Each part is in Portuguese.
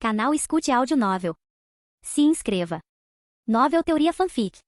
Canal Escute Áudio Novel. Se inscreva. Novel Teoria Fanfic.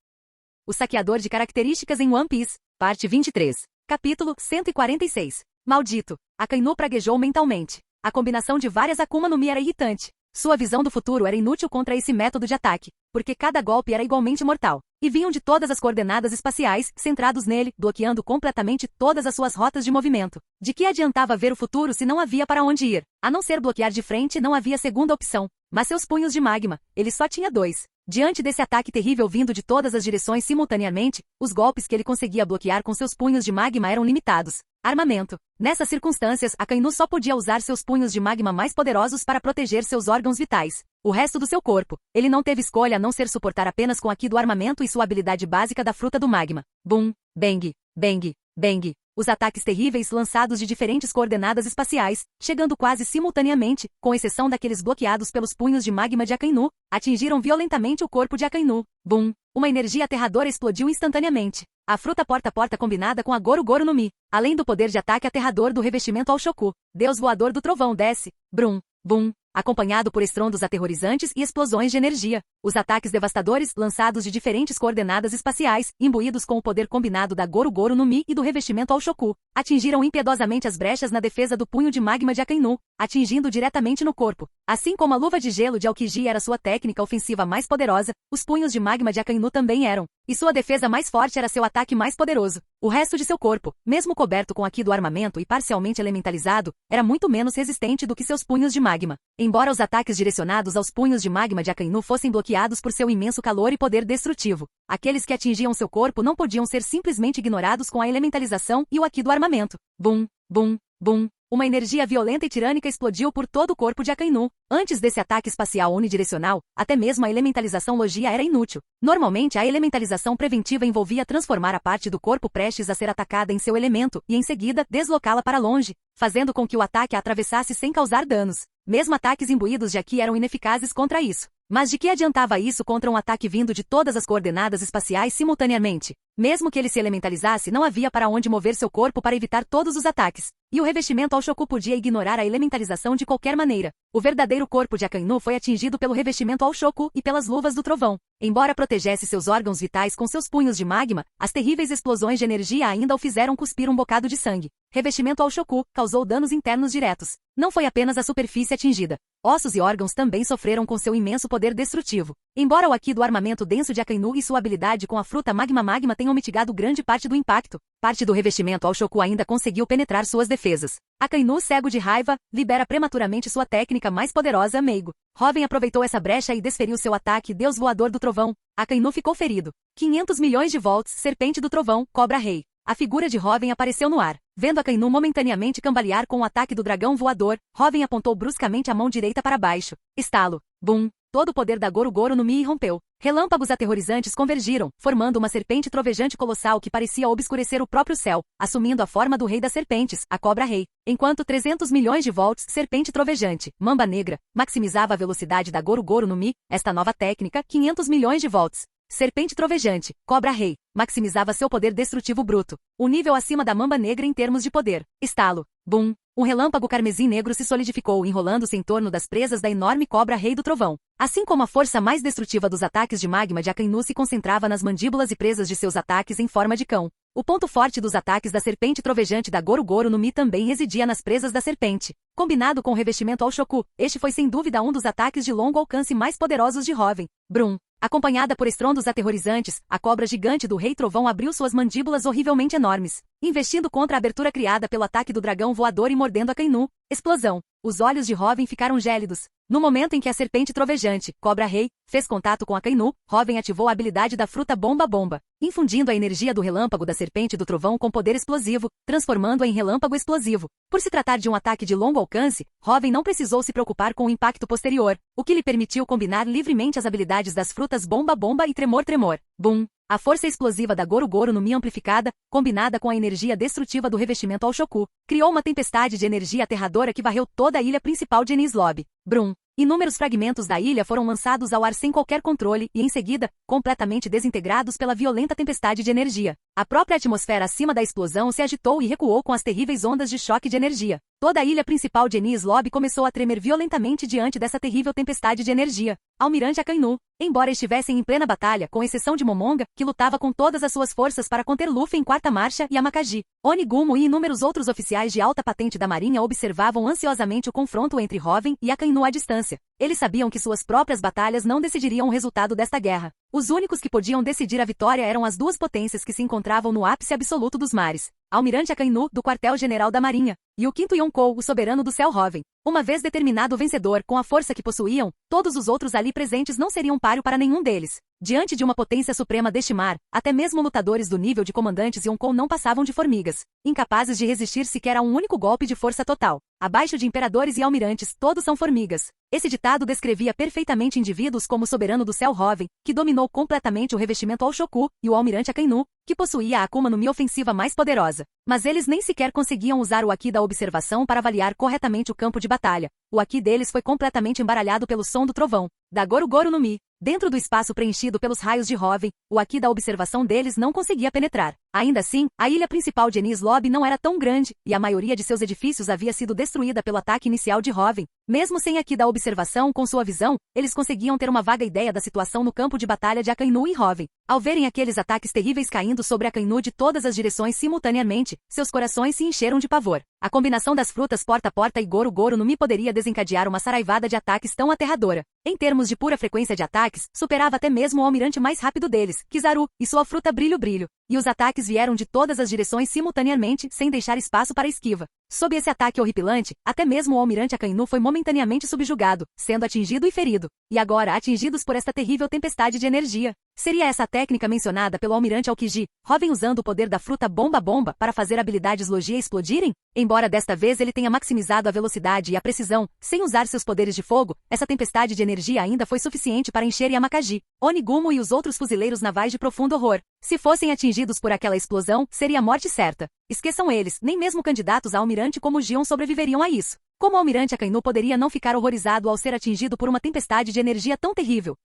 O saqueador de características em One Piece, parte 23. Capítulo 146. Maldito. Akainu praguejou mentalmente. A combinação de várias Akuma no Mi era irritante. Sua visão do futuro era inútil contra esse método de ataque, porque cada golpe era igualmente mortal, e vinham de todas as coordenadas espaciais, centrados nele, bloqueando completamente todas as suas rotas de movimento. De que adiantava ver o futuro se não havia para onde ir? A não ser bloquear de frente, não havia segunda opção. Mas seus punhos de magma, ele só tinha dois. Diante desse ataque terrível vindo de todas as direções simultaneamente, os golpes que ele conseguia bloquear com seus punhos de magma eram limitados. Armamento. Nessas circunstâncias, Akainu só podia usar seus punhos de magma mais poderosos para proteger seus órgãos vitais. O resto do seu corpo. Ele não teve escolha a não ser suportar apenas com Aki do armamento e sua habilidade básica da fruta do magma. Boom, bang, bang, bang. Os ataques terríveis lançados de diferentes coordenadas espaciais, chegando quase simultaneamente, com exceção daqueles bloqueados pelos punhos de magma de Akainu, atingiram violentamente o corpo de Akainu. Boom! Uma energia aterradora explodiu instantaneamente. A fruta porta-porta combinada com a Goro Goro no Mi, além do poder de ataque aterrador do revestimento ao Shoku, Deus voador do trovão desce. Brum, boom! Acompanhado por estrondos aterrorizantes e explosões de energia. Os ataques devastadores, lançados de diferentes coordenadas espaciais, imbuídos com o poder combinado da Goro Goro no Mi e do revestimento ao Shoku, atingiram impiedosamente as brechas na defesa do punho de magma de Akainu, atingindo diretamente no corpo. Assim como a luva de gelo de Aokiji era sua técnica ofensiva mais poderosa, os punhos de magma de Akainu também eram. E sua defesa mais forte era seu ataque mais poderoso. O resto de seu corpo, mesmo coberto com Aki do armamento e parcialmente elementalizado, era muito menos resistente do que seus punhos de magma. Embora os ataques direcionados aos punhos de magma de Akainu fossem bloqueados por seu imenso calor e poder destrutivo, aqueles que atingiam seu corpo não podiam ser simplesmente ignorados com a elementalização e o Aki do armamento. Boom, boom, boom. Uma energia violenta e tirânica explodiu por todo o corpo de Akainu. Antes desse ataque espacial unidirecional, até mesmo a elementalização logia era inútil. Normalmente, a elementalização preventiva envolvia transformar a parte do corpo prestes a ser atacada em seu elemento e, em seguida, deslocá-la para longe, fazendo com que o ataque a atravessasse sem causar danos. Mesmo ataques imbuídos de Aki eram ineficazes contra isso. Mas de que adiantava isso contra um ataque vindo de todas as coordenadas espaciais simultaneamente? Mesmo que ele se elementalizasse, não havia para onde mover seu corpo para evitar todos os ataques. E o revestimento ao Shoku podia ignorar a elementalização de qualquer maneira. O verdadeiro corpo de Akainu foi atingido pelo revestimento ao Shoku e pelas luvas do trovão. Embora protegesse seus órgãos vitais com seus punhos de magma, as terríveis explosões de energia ainda o fizeram cuspir um bocado de sangue. Revestimento ao Shoku causou danos internos diretos. Não foi apenas a superfície atingida. Ossos e órgãos também sofreram com seu imenso poder destrutivo. Embora o Aki do armamento denso de Akainu e sua habilidade com a fruta magma tenham mitigado grande parte do impacto, parte do revestimento ao Shoku ainda conseguiu penetrar suas defesas. Akainu, cego de raiva, libera prematuramente sua técnica mais poderosa, Meigo. Robin aproveitou essa brecha e desferiu seu ataque, Deus voador do trovão. Akainu ficou ferido. 500 milhões de volts, serpente do trovão, cobra rei. A figura de Robin apareceu no ar. Vendo Akainu momentaneamente cambalear com o ataque do dragão voador, Robin apontou bruscamente a mão direita para baixo. Estalo. Boom. Todo o poder da Goro Goro no Mi irrompeu. Relâmpagos aterrorizantes convergiram, formando uma serpente trovejante colossal que parecia obscurecer o próprio céu, assumindo a forma do rei das serpentes, a cobra-rei. Enquanto 300 milhões de volts, serpente trovejante, mamba negra, maximizava a velocidade da Goro Goro no Mi, esta nova técnica, 500 milhões de volts. Serpente trovejante, cobra-rei, maximizava seu poder destrutivo bruto, um nível acima da mamba negra em termos de poder. Estalo. Boom. Um relâmpago carmesim negro se solidificou, enrolando-se em torno das presas da enorme cobra-rei do trovão. Assim como a força mais destrutiva dos ataques de magma de Akainu se concentrava nas mandíbulas e presas de seus ataques em forma de cão. O ponto forte dos ataques da serpente trovejante da Goro Goro no Mi também residia nas presas da serpente. Combinado com o revestimento ao Shoku, este foi sem dúvida um dos ataques de longo alcance mais poderosos de Robin. Brum. Acompanhada por estrondos aterrorizantes, a cobra gigante do Rei Trovão abriu suas mandíbulas horrivelmente enormes, investindo contra a abertura criada pelo ataque do dragão voador e mordendo Akainu. Explosão. Os olhos de Robin ficaram gélidos. No momento em que a serpente trovejante, cobra-rei, fez contato com Akainu, Robin ativou a habilidade da fruta bomba-bomba, infundindo a energia do relâmpago da serpente do trovão com poder explosivo, transformando-a em relâmpago explosivo. Por se tratar de um ataque de longo alcance, Robin não precisou se preocupar com o impacto posterior, o que lhe permitiu combinar livremente as habilidades das frutas bomba-bomba e tremor-tremor. Boom! A força explosiva da Goro Goro no Mi amplificada, combinada com a energia destrutiva do revestimento ao Shoku, criou uma tempestade de energia aterradora que varreu toda a ilha principal de Enies Lobby. Brum. Inúmeros fragmentos da ilha foram lançados ao ar sem qualquer controle e, em seguida, completamente desintegrados pela violenta tempestade de energia. A própria atmosfera acima da explosão se agitou e recuou com as terríveis ondas de choque de energia. Toda a ilha principal de Enies Lobby começou a tremer violentamente diante dessa terrível tempestade de energia. Almirante Akainu, embora estivessem em plena batalha, com exceção de Momonga, que lutava com todas as suas forças para conter Luffy em quarta marcha, e Amakagi, Onigumo e inúmeros outros oficiais de alta patente da marinha observavam ansiosamente o confronto entre Hoven e Akainu à distância. Eles sabiam que suas próprias batalhas não decidiriam o resultado desta guerra. Os únicos que podiam decidir a vitória eram as duas potências que se encontravam no ápice absoluto dos mares. Almirante Akainu, do quartel-general da marinha, e o quinto Yonkou, o soberano do céu Hoven. Uma vez determinado o vencedor com a força que possuíam, todos os outros ali presentes não seriam páreo para nenhum deles. Diante de uma potência suprema deste mar, até mesmo lutadores do nível de comandantes Yonkou não passavam de formigas, incapazes de resistir sequer a um único golpe de força total. Abaixo de imperadores e almirantes, todos são formigas. Esse ditado descrevia perfeitamente indivíduos como o soberano do céu Hoven, que dominou completamente o revestimento Oshoku, e o almirante Akainu, que possuía a Akuma no Mi ofensiva mais poderosa. Mas eles nem sequer conseguiam usar o Haki da observação para avaliar corretamente o campo de batalha. O Haki deles foi completamente embaralhado pelo som do trovão, da Goru Goru no Mi. Dentro do espaço preenchido pelos raios de Hoven, o Haki da observação deles não conseguia penetrar. Ainda assim, a ilha principal de Enies Lobby não era tão grande, e a maioria de seus edifícios havia sido destruída pelo ataque inicial de Hoven. Mesmo sem Haki da observação, com sua visão, eles conseguiam ter uma vaga ideia da situação no campo de batalha de Akainu e Hoven. Ao verem aqueles ataques terríveis caindo sobre Akainu de todas as direções simultaneamente, seus corações se encheram de pavor. A combinação das frutas porta-porta e Goru Goru no Mi poderia desencadear uma saraivada de ataques tão aterradora. Em termos de pura frequência de ataques, superava até mesmo o almirante mais rápido deles, Kizaru, e sua fruta Brilho Brilho. E os ataques vieram de todas as direções simultaneamente, sem deixar espaço para esquiva. Sob esse ataque horripilante, até mesmo o almirante Akainu foi momentaneamente subjugado, sendo atingido e ferido. E agora atingidos por esta terrível tempestade de energia. Seria essa a técnica mencionada pelo almirante Aokiji, Hoven usando o poder da fruta bomba-bomba para fazer habilidades Logia explodirem? Embora desta vez ele tenha maximizado a velocidade e a precisão, sem usar seus poderes de fogo, essa tempestade de energia ainda foi suficiente para encher Yamakagi, Onigumo e os outros fuzileiros navais de profundo horror. Se fossem atingidos por aquela explosão, seria a morte certa. Esqueçam eles, nem mesmo candidatos a almirante como Gion sobreviveriam a isso. Como o almirante Akainu poderia não ficar horrorizado ao ser atingido por uma tempestade de energia tão terrível?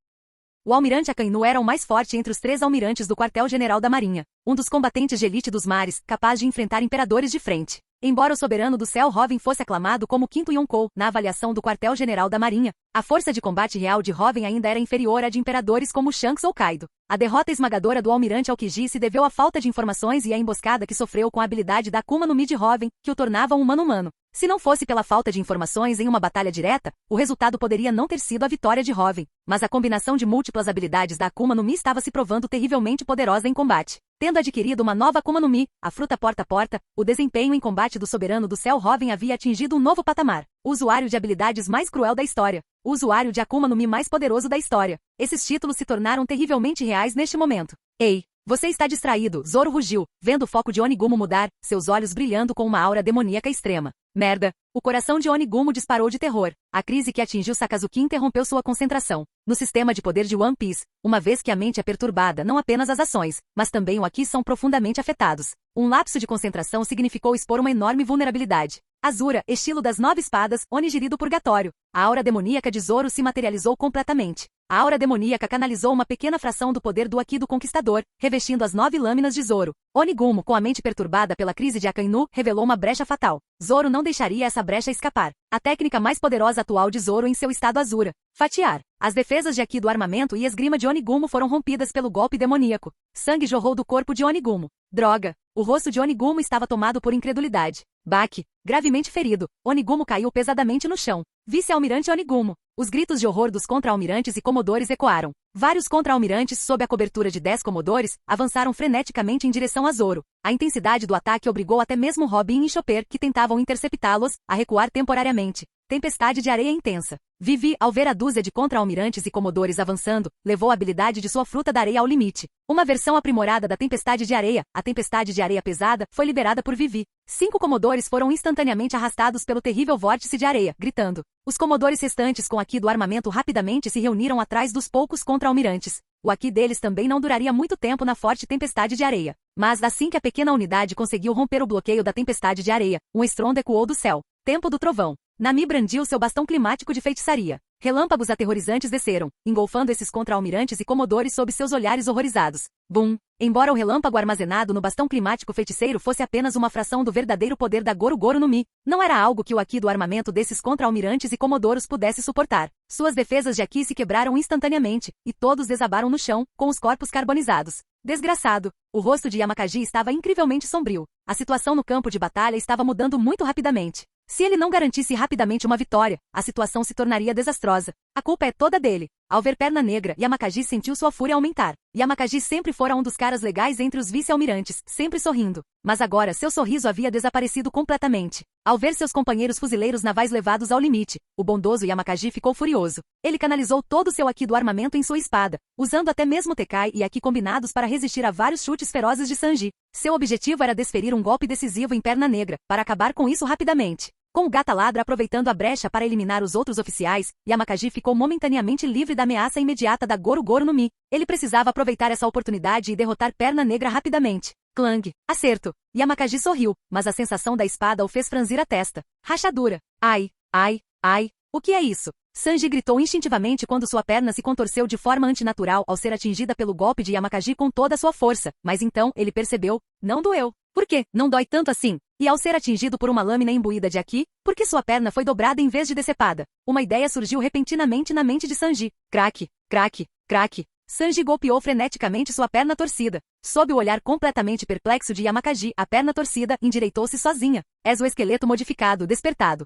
O almirante Akainu era o mais forte entre os 3 almirantes do quartel-general da marinha, um dos combatentes de elite dos mares, capaz de enfrentar imperadores de frente. Embora o soberano do céu Hoven fosse aclamado como o quinto Yonkou na avaliação do quartel-general da marinha, a força de combate real de Hoven ainda era inferior à de imperadores como Shanks ou Kaido. A derrota esmagadora do almirante Aokiji se deveu à falta de informações e à emboscada que sofreu com a habilidade da Akuma no Mi de Hoven, que o tornava um humano-humano. Se não fosse pela falta de informações em uma batalha direta, o resultado poderia não ter sido a vitória de Hoven, mas a combinação de múltiplas habilidades da Akuma no Mi estava se provando terrivelmente poderosa em combate. Tendo adquirido uma nova Akuma no Mi, a fruta porta-porta, o desempenho em combate do soberano do céu Hoven havia atingido um novo patamar. O usuário de habilidades mais cruel da história. O usuário de Akuma no Mi mais poderoso da história. Esses títulos se tornaram terrivelmente reais neste momento. Ei! Você está distraído, Zoro rugiu, vendo o foco de Onigumo mudar, seus olhos brilhando com uma aura demoníaca extrema. Merda! O coração de Onigumo disparou de terror. A crise que atingiu Sakazuki interrompeu sua concentração. No sistema de poder de One Piece, uma vez que a mente é perturbada, não apenas as ações, mas também o Haki são profundamente afetados. Um lapso de concentração significou expor uma enorme vulnerabilidade. Azura, estilo das 9 espadas, Onigiri do Purgatório. A aura demoníaca de Zoro se materializou completamente. A aura demoníaca canalizou uma pequena fração do poder do Haki do Conquistador, revestindo as 9 lâminas de Zoro. Onigumo, com a mente perturbada pela crise de Akainu, revelou uma brecha fatal. Zoro não deixaria essa brecha escapar. A técnica mais poderosa atual de Zoro em seu estado Azura. Fatiar. As defesas de Haki do armamento e esgrima de Onigumo foram rompidas pelo golpe demoníaco. Sangue jorrou do corpo de Onigumo. Droga! O rosto de Onigumo estava tomado por incredulidade. Baque. Gravemente ferido, Onigumo caiu pesadamente no chão. Vice-almirante Onigumo. Os gritos de horror dos contra-almirantes e comodores ecoaram. Vários contra-almirantes, sob a cobertura de 10 comodores, avançaram freneticamente em direção a Zoro. A intensidade do ataque obrigou até mesmo Robin e Chopper, que tentavam interceptá-los, a recuar temporariamente. Tempestade de areia intensa. Vivi, ao ver a dúzia de contra-almirantes e comodores avançando, levou a habilidade de sua fruta da areia ao limite. Uma versão aprimorada da tempestade de areia, a tempestade de areia pesada, foi liberada por Vivi. 5 comodores foram instantaneamente arrastados pelo terrível vórtice de areia, gritando. Os comodores restantes com Haki do armamento rapidamente se reuniram atrás dos poucos contra-almirantes. O Haki deles também não duraria muito tempo na forte tempestade de areia. Mas assim que a pequena unidade conseguiu romper o bloqueio da tempestade de areia, um estrondo ecoou do céu. Tempo do trovão. Nami brandiu seu bastão climático de feitiçaria. Relâmpagos aterrorizantes desceram, engolfando esses contra-almirantes e comodores sob seus olhares horrorizados. Bum! Embora o relâmpago armazenado no bastão climático feiticeiro fosse apenas uma fração do verdadeiro poder da Goro Goro no Mi, não era algo que o Haki do armamento desses contra-almirantes e comodoros pudesse suportar. Suas defesas de Haki se quebraram instantaneamente, e todos desabaram no chão, com os corpos carbonizados. Desgraçado! O rosto de Yamakaji estava incrivelmente sombrio. A situação no campo de batalha estava mudando muito rapidamente. Se ele não garantisse rapidamente uma vitória, a situação se tornaria desastrosa. A culpa é toda dele. Ao ver Perna Negra, Yamakaji sentiu sua fúria aumentar. Yamakaji sempre fora um dos caras legais entre os vice-almirantes, sempre sorrindo. Mas agora seu sorriso havia desaparecido completamente. Ao ver seus companheiros fuzileiros navais levados ao limite, o bondoso Yamakaji ficou furioso. Ele canalizou todo o seu Haki do armamento em sua espada, usando até mesmo Tekai e Haki combinados para resistir a vários chutes ferozes de Sanji. Seu objetivo era desferir um golpe decisivo em Perna Negra, para acabar com isso rapidamente. Com o Gata Ladra aproveitando a brecha para eliminar os outros oficiais, Yamakaji ficou momentaneamente livre da ameaça imediata da Goro Goro no Mi. Ele precisava aproveitar essa oportunidade e derrotar Perna Negra rapidamente. Clang! Acerto! Yamakaji sorriu, mas a sensação da espada o fez franzir a testa. Rachadura! Ai! Ai! Ai! O que é isso? Sanji gritou instintivamente quando sua perna se contorceu de forma antinatural ao ser atingida pelo golpe de Yamakaji com toda a sua força, mas então ele percebeu, não doeu. Por quê? Não dói tanto assim? E ao ser atingido por uma lâmina imbuída de Haki, por que sua perna foi dobrada em vez de decepada? Uma ideia surgiu repentinamente na mente de Sanji. Craque, craque, craque. Sanji golpeou freneticamente sua perna torcida. Sob o olhar completamente perplexo de Yamakaji, a perna torcida endireitou-se sozinha. Exoesqueleto modificado, despertado.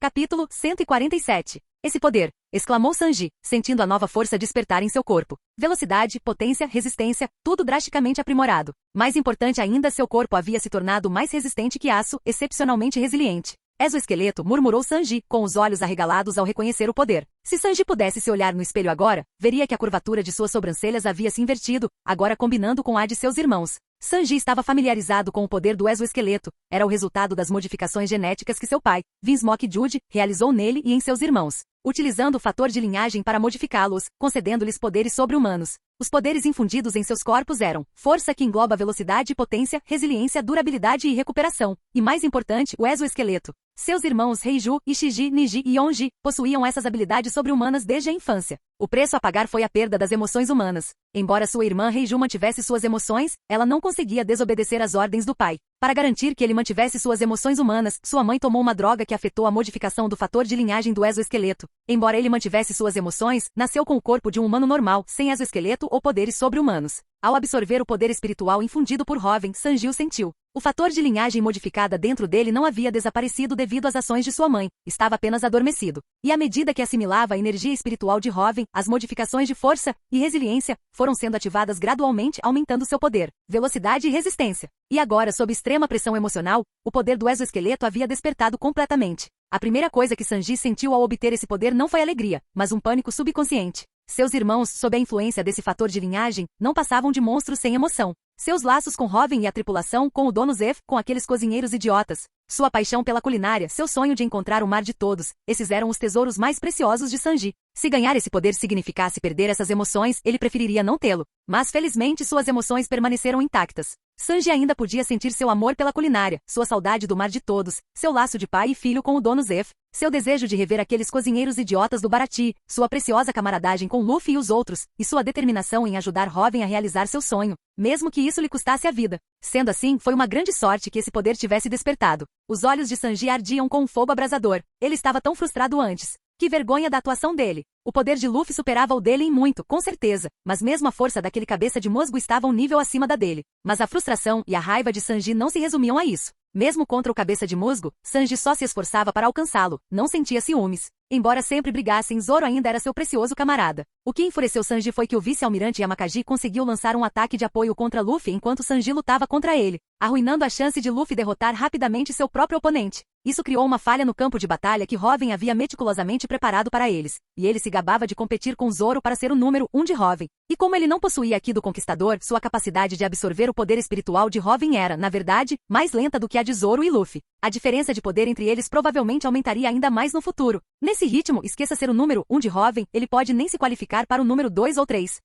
Capítulo 147. Esse poder! Exclamou Sanji, sentindo a nova força despertar em seu corpo. Velocidade, potência, resistência, tudo drasticamente aprimorado. Mais importante ainda, seu corpo havia se tornado mais resistente que aço, excepcionalmente resiliente. Exoesqueleto, murmurou Sanji, com os olhos arregalados ao reconhecer o poder. Se Sanji pudesse se olhar no espelho agora, veria que a curvatura de suas sobrancelhas havia se invertido, agora combinando com a de seus irmãos. Sanji estava familiarizado com o poder do exoesqueleto. Era o resultado das modificações genéticas que seu pai, Vinsmoke Jude, realizou nele e em seus irmãos, utilizando o fator de linhagem para modificá-los, concedendo-lhes poderes sobre-humanos. Os poderes infundidos em seus corpos eram força que engloba velocidade, potência, resiliência, durabilidade e recuperação. E mais importante, o exoesqueleto. Seus irmãos Reiju, Ishiji, Niji e Onji possuíam essas habilidades sobre-humanas desde a infância. O preço a pagar foi a perda das emoções humanas. Embora sua irmã Reiju mantivesse suas emoções, ela não conseguia desobedecer às ordens do pai. Para garantir que ele mantivesse suas emoções humanas, sua mãe tomou uma droga que afetou a modificação do fator de linhagem do exoesqueleto. Embora ele mantivesse suas emoções, nasceu com o corpo de um humano normal, sem exoesqueleto ou poderes sobre-humanos. Ao absorver o poder espiritual infundido por Hoven, Sanji o sentiu. O fator de linhagem modificada dentro dele não havia desaparecido devido às ações de sua mãe, estava apenas adormecido. E à medida que assimilava a energia espiritual de Hoven, as modificações de força e resiliência foram sendo ativadas gradualmente, aumentando seu poder, velocidade e resistência. E agora, sob extrema pressão emocional, o poder do exoesqueleto havia despertado completamente. A primeira coisa que Sanji sentiu ao obter esse poder não foi alegria, mas um pânico subconsciente. Seus irmãos, sob a influência desse fator de linhagem, não passavam de monstros sem emoção. Seus laços com Hoven e a tripulação, com o dono Zef, com aqueles cozinheiros idiotas. Sua paixão pela culinária, seu sonho de encontrar o mar de todos, esses eram os tesouros mais preciosos de Sanji. Se ganhar esse poder significasse perder essas emoções, ele preferiria não tê-lo. Mas felizmente suas emoções permaneceram intactas. Sanji ainda podia sentir seu amor pela culinária, sua saudade do mar de todos, seu laço de pai e filho com o dono Zef, seu desejo de rever aqueles cozinheiros idiotas do Baratie, sua preciosa camaradagem com Luffy e os outros, e sua determinação em ajudar Hoven a realizar seu sonho, mesmo que isso lhe custasse a vida. Sendo assim, foi uma grande sorte que esse poder tivesse despertado. Os olhos de Sanji ardiam com um fogo abrasador. Ele estava tão frustrado antes. Que vergonha da atuação dele. O poder de Luffy superava o dele em muito, com certeza, mas mesmo a força daquele cabeça de musgo estava um nível acima da dele. Mas a frustração e a raiva de Sanji não se resumiam a isso. Mesmo contra o cabeça de musgo, Sanji só se esforçava para alcançá-lo, não sentia ciúmes. Embora sempre brigassem, Zoro ainda era seu precioso camarada. O que enfureceu Sanji foi que o vice-almirante Yamakaji conseguiu lançar um ataque de apoio contra Luffy enquanto Sanji lutava contra ele, arruinando a chance de Luffy derrotar rapidamente seu próprio oponente. Isso criou uma falha no campo de batalha que Hoven havia meticulosamente preparado para eles, e ele se gabava de competir com Zoro para ser o número 1 de Hoven. E como ele não possuía Haki do Conquistador, sua capacidade de absorver o poder espiritual de Hoven era, na verdade, mais lenta do que a de Zoro e Luffy. A diferença de poder entre eles provavelmente aumentaria ainda mais no futuro. Nesse ritmo, esqueça ser o número 1 de Hoven, ele pode nem se qualificar para o número 2 ou 3.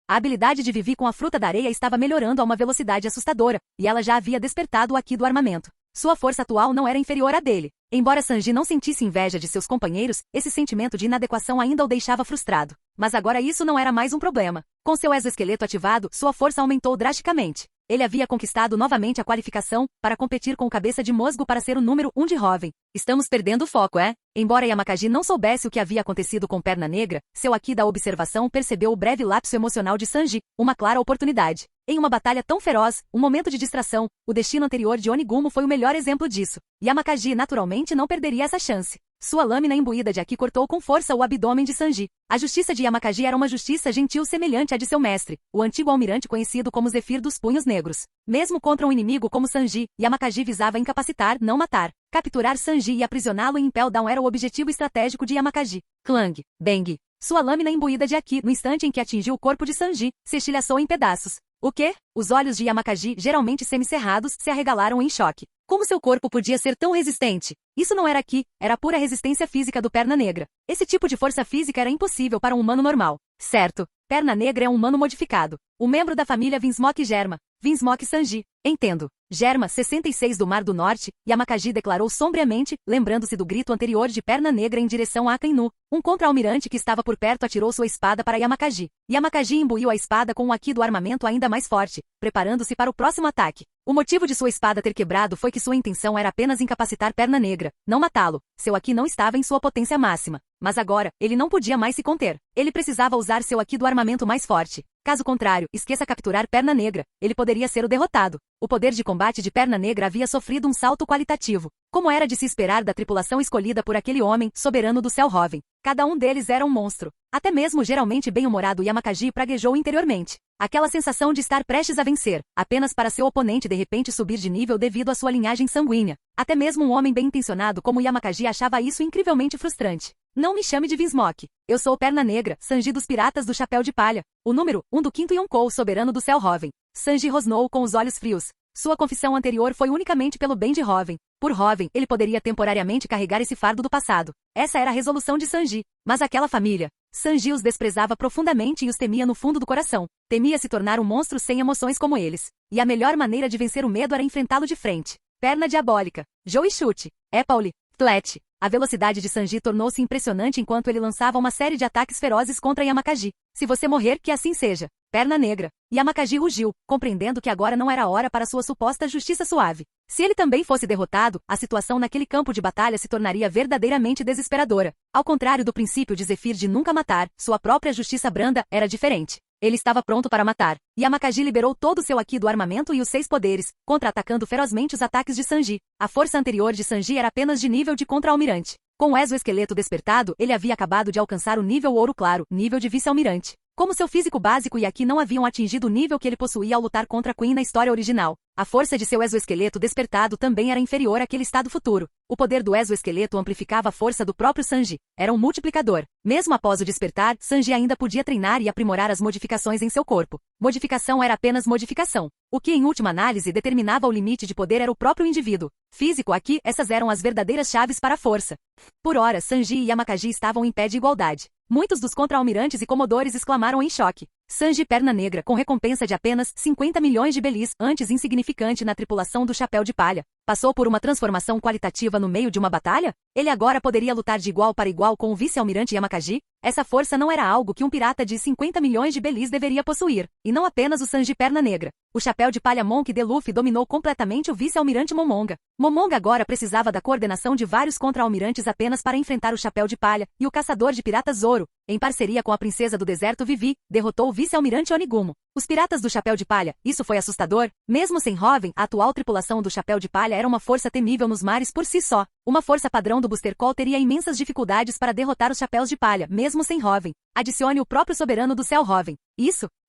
A habilidade de Vivi com a fruta da areia estava melhorando a uma velocidade assustadora, e ela já havia despertado o Haki do armamento. Sua força atual não era inferior à dele. Embora Sanji não sentisse inveja de seus companheiros, esse sentimento de inadequação ainda o deixava frustrado. Mas agora isso não era mais um problema. Com seu exoesqueleto ativado, sua força aumentou drasticamente. Ele havia conquistado novamente a qualificação para competir com o cabeça de musgo para ser o número 1 de Hoven. Estamos perdendo o foco, é? Embora Yamakaji não soubesse o que havia acontecido com Perna Negra, seu Haki da observação percebeu o breve lapso emocional de Sanji, uma clara oportunidade. Em uma batalha tão feroz, um momento de distração, o destino anterior de Onigumo foi o melhor exemplo disso. Yamakaji naturalmente não perderia essa chance. Sua lâmina imbuída de Haki cortou com força o abdômen de Sanji. A justiça de Yamakaji era uma justiça gentil semelhante à de seu mestre, o antigo almirante conhecido como Zefir dos Punhos Negros. Mesmo contra um inimigo como Sanji, Yamakaji visava incapacitar, não matar. Capturar Sanji e aprisioná-lo em Impel Down era o objetivo estratégico de Yamakaji. Clang, bang. Sua lâmina imbuída de Haki, no instante em que atingiu o corpo de Sanji, se estilhaçou em pedaços. O quê? Os olhos de Yamakaji, geralmente semicerrados, se arregalaram em choque. Como seu corpo podia ser tão resistente? Isso não era Haki, era pura resistência física do Perna Negra. Esse tipo de força física era impossível para um humano normal. Certo, Perna Negra é um humano modificado. O membro da família Vinsmoke Germa. Vinsmoke Sanji. Entendo. Germa, 66 do Mar do Norte, Yamakaji declarou sombriamente, lembrando-se do grito anterior de Perna Negra em direção a Akainu. Um contra-almirante que estava por perto atirou sua espada para Yamakaji. Yamakaji imbuiu a espada com o Haki do armamento ainda mais forte, preparando-se para o próximo ataque. O motivo de sua espada ter quebrado foi que sua intenção era apenas incapacitar Perna Negra, não matá-lo. Seu Haki não estava em sua potência máxima. Mas agora, ele não podia mais se conter. Ele precisava usar seu Haki do armamento mais forte. Caso contrário, esqueça capturar Perna Negra. Ele poderia ser o derrotado. O poder de combate de Perna Negra havia sofrido um salto qualitativo. Como era de se esperar da tripulação escolhida por aquele homem, soberano do céu Hoven. Cada um deles era um monstro. Até mesmo o geralmente bem-humorado Yamakaji praguejou interiormente. Aquela sensação de estar prestes a vencer, apenas para seu oponente de repente subir de nível devido à sua linhagem sanguínea. Até mesmo um homem bem-intencionado como Yamakaji achava isso incrivelmente frustrante. Não me chame de Vinsmoke. Eu sou Perna Negra, Sanji dos Piratas do Chapéu de Palha, o número 1 do 5º Yonkou, soberano do céu Hoven. Sanji rosnou com os olhos frios. Sua confissão anterior foi unicamente pelo bem de Hoven. Por Hoven, ele poderia temporariamente carregar esse fardo do passado. Essa era a resolução de Sanji. Mas aquela família... Sanji os desprezava profundamente e os temia no fundo do coração. Temia se tornar um monstro sem emoções como eles. E a melhor maneira de vencer o medo era enfrentá-lo de frente. Perna diabólica. Joe chute. Epaule. Flat. A velocidade de Sanji tornou-se impressionante enquanto ele lançava uma série de ataques ferozes contra Yamakaji. Se você morrer, que assim seja. Perna Negra. Yamakaji rugiu, compreendendo que agora não era hora para sua suposta justiça suave. Se ele também fosse derrotado, a situação naquele campo de batalha se tornaria verdadeiramente desesperadora. Ao contrário do princípio de Zefir de nunca matar, sua própria justiça branda era diferente. Ele estava pronto para matar. Yamakaji liberou todo o seu Haki do armamento e os 6 poderes, contra-atacando ferozmente os ataques de Sanji. A força anterior de Sanji era apenas de nível de contra-almirante. Com o exoesqueleto despertado, ele havia acabado de alcançar o nível ouro claro, nível de vice-almirante. Como seu físico básico e Haki não haviam atingido o nível que ele possuía ao lutar contra Queen na história original, a força de seu exoesqueleto despertado também era inferior àquele estado futuro. O poder do exoesqueleto amplificava a força do próprio Sanji. Era um multiplicador. Mesmo após o despertar, Sanji ainda podia treinar e aprimorar as modificações em seu corpo. Modificação era apenas modificação. O que, em última análise, determinava o limite de poder era o próprio indivíduo. Físico aqui, essas eram as verdadeiras chaves para a força. Por ora, Sanji e Yamakaji estavam em pé de igualdade. Muitos dos contra-almirantes e comodores exclamaram em choque. Sanji Perna Negra, com recompensa de apenas 50 milhões de belis, antes insignificante na tripulação do Chapéu de Palha, passou por uma transformação qualitativa no meio de uma batalha? Ele agora poderia lutar de igual para igual com o vice-almirante Yamakaji? Essa força não era algo que um pirata de 50 milhões de belis deveria possuir, e não apenas o Sanji Perna Negra. O Chapéu de Palha Monk de Luffy dominou completamente o vice-almirante Momonga. Momonga agora precisava da coordenação de vários contra-almirantes apenas para enfrentar o Chapéu de Palha, e o caçador de piratas Zoro, em parceria com a princesa do deserto Vivi, derrotou o vice-almirante Onigumo. Os piratas do Chapéu de Palha, isso foi assustador? Mesmo sem Hoven, a atual tripulação do Chapéu de Palha era uma força temível nos mares por si só. Uma força padrão do Booster Call teria imensas dificuldades para derrotar os Chapéus de Palha, mesmo sem Hoven. Adicione o próprio soberano do céu Hoven.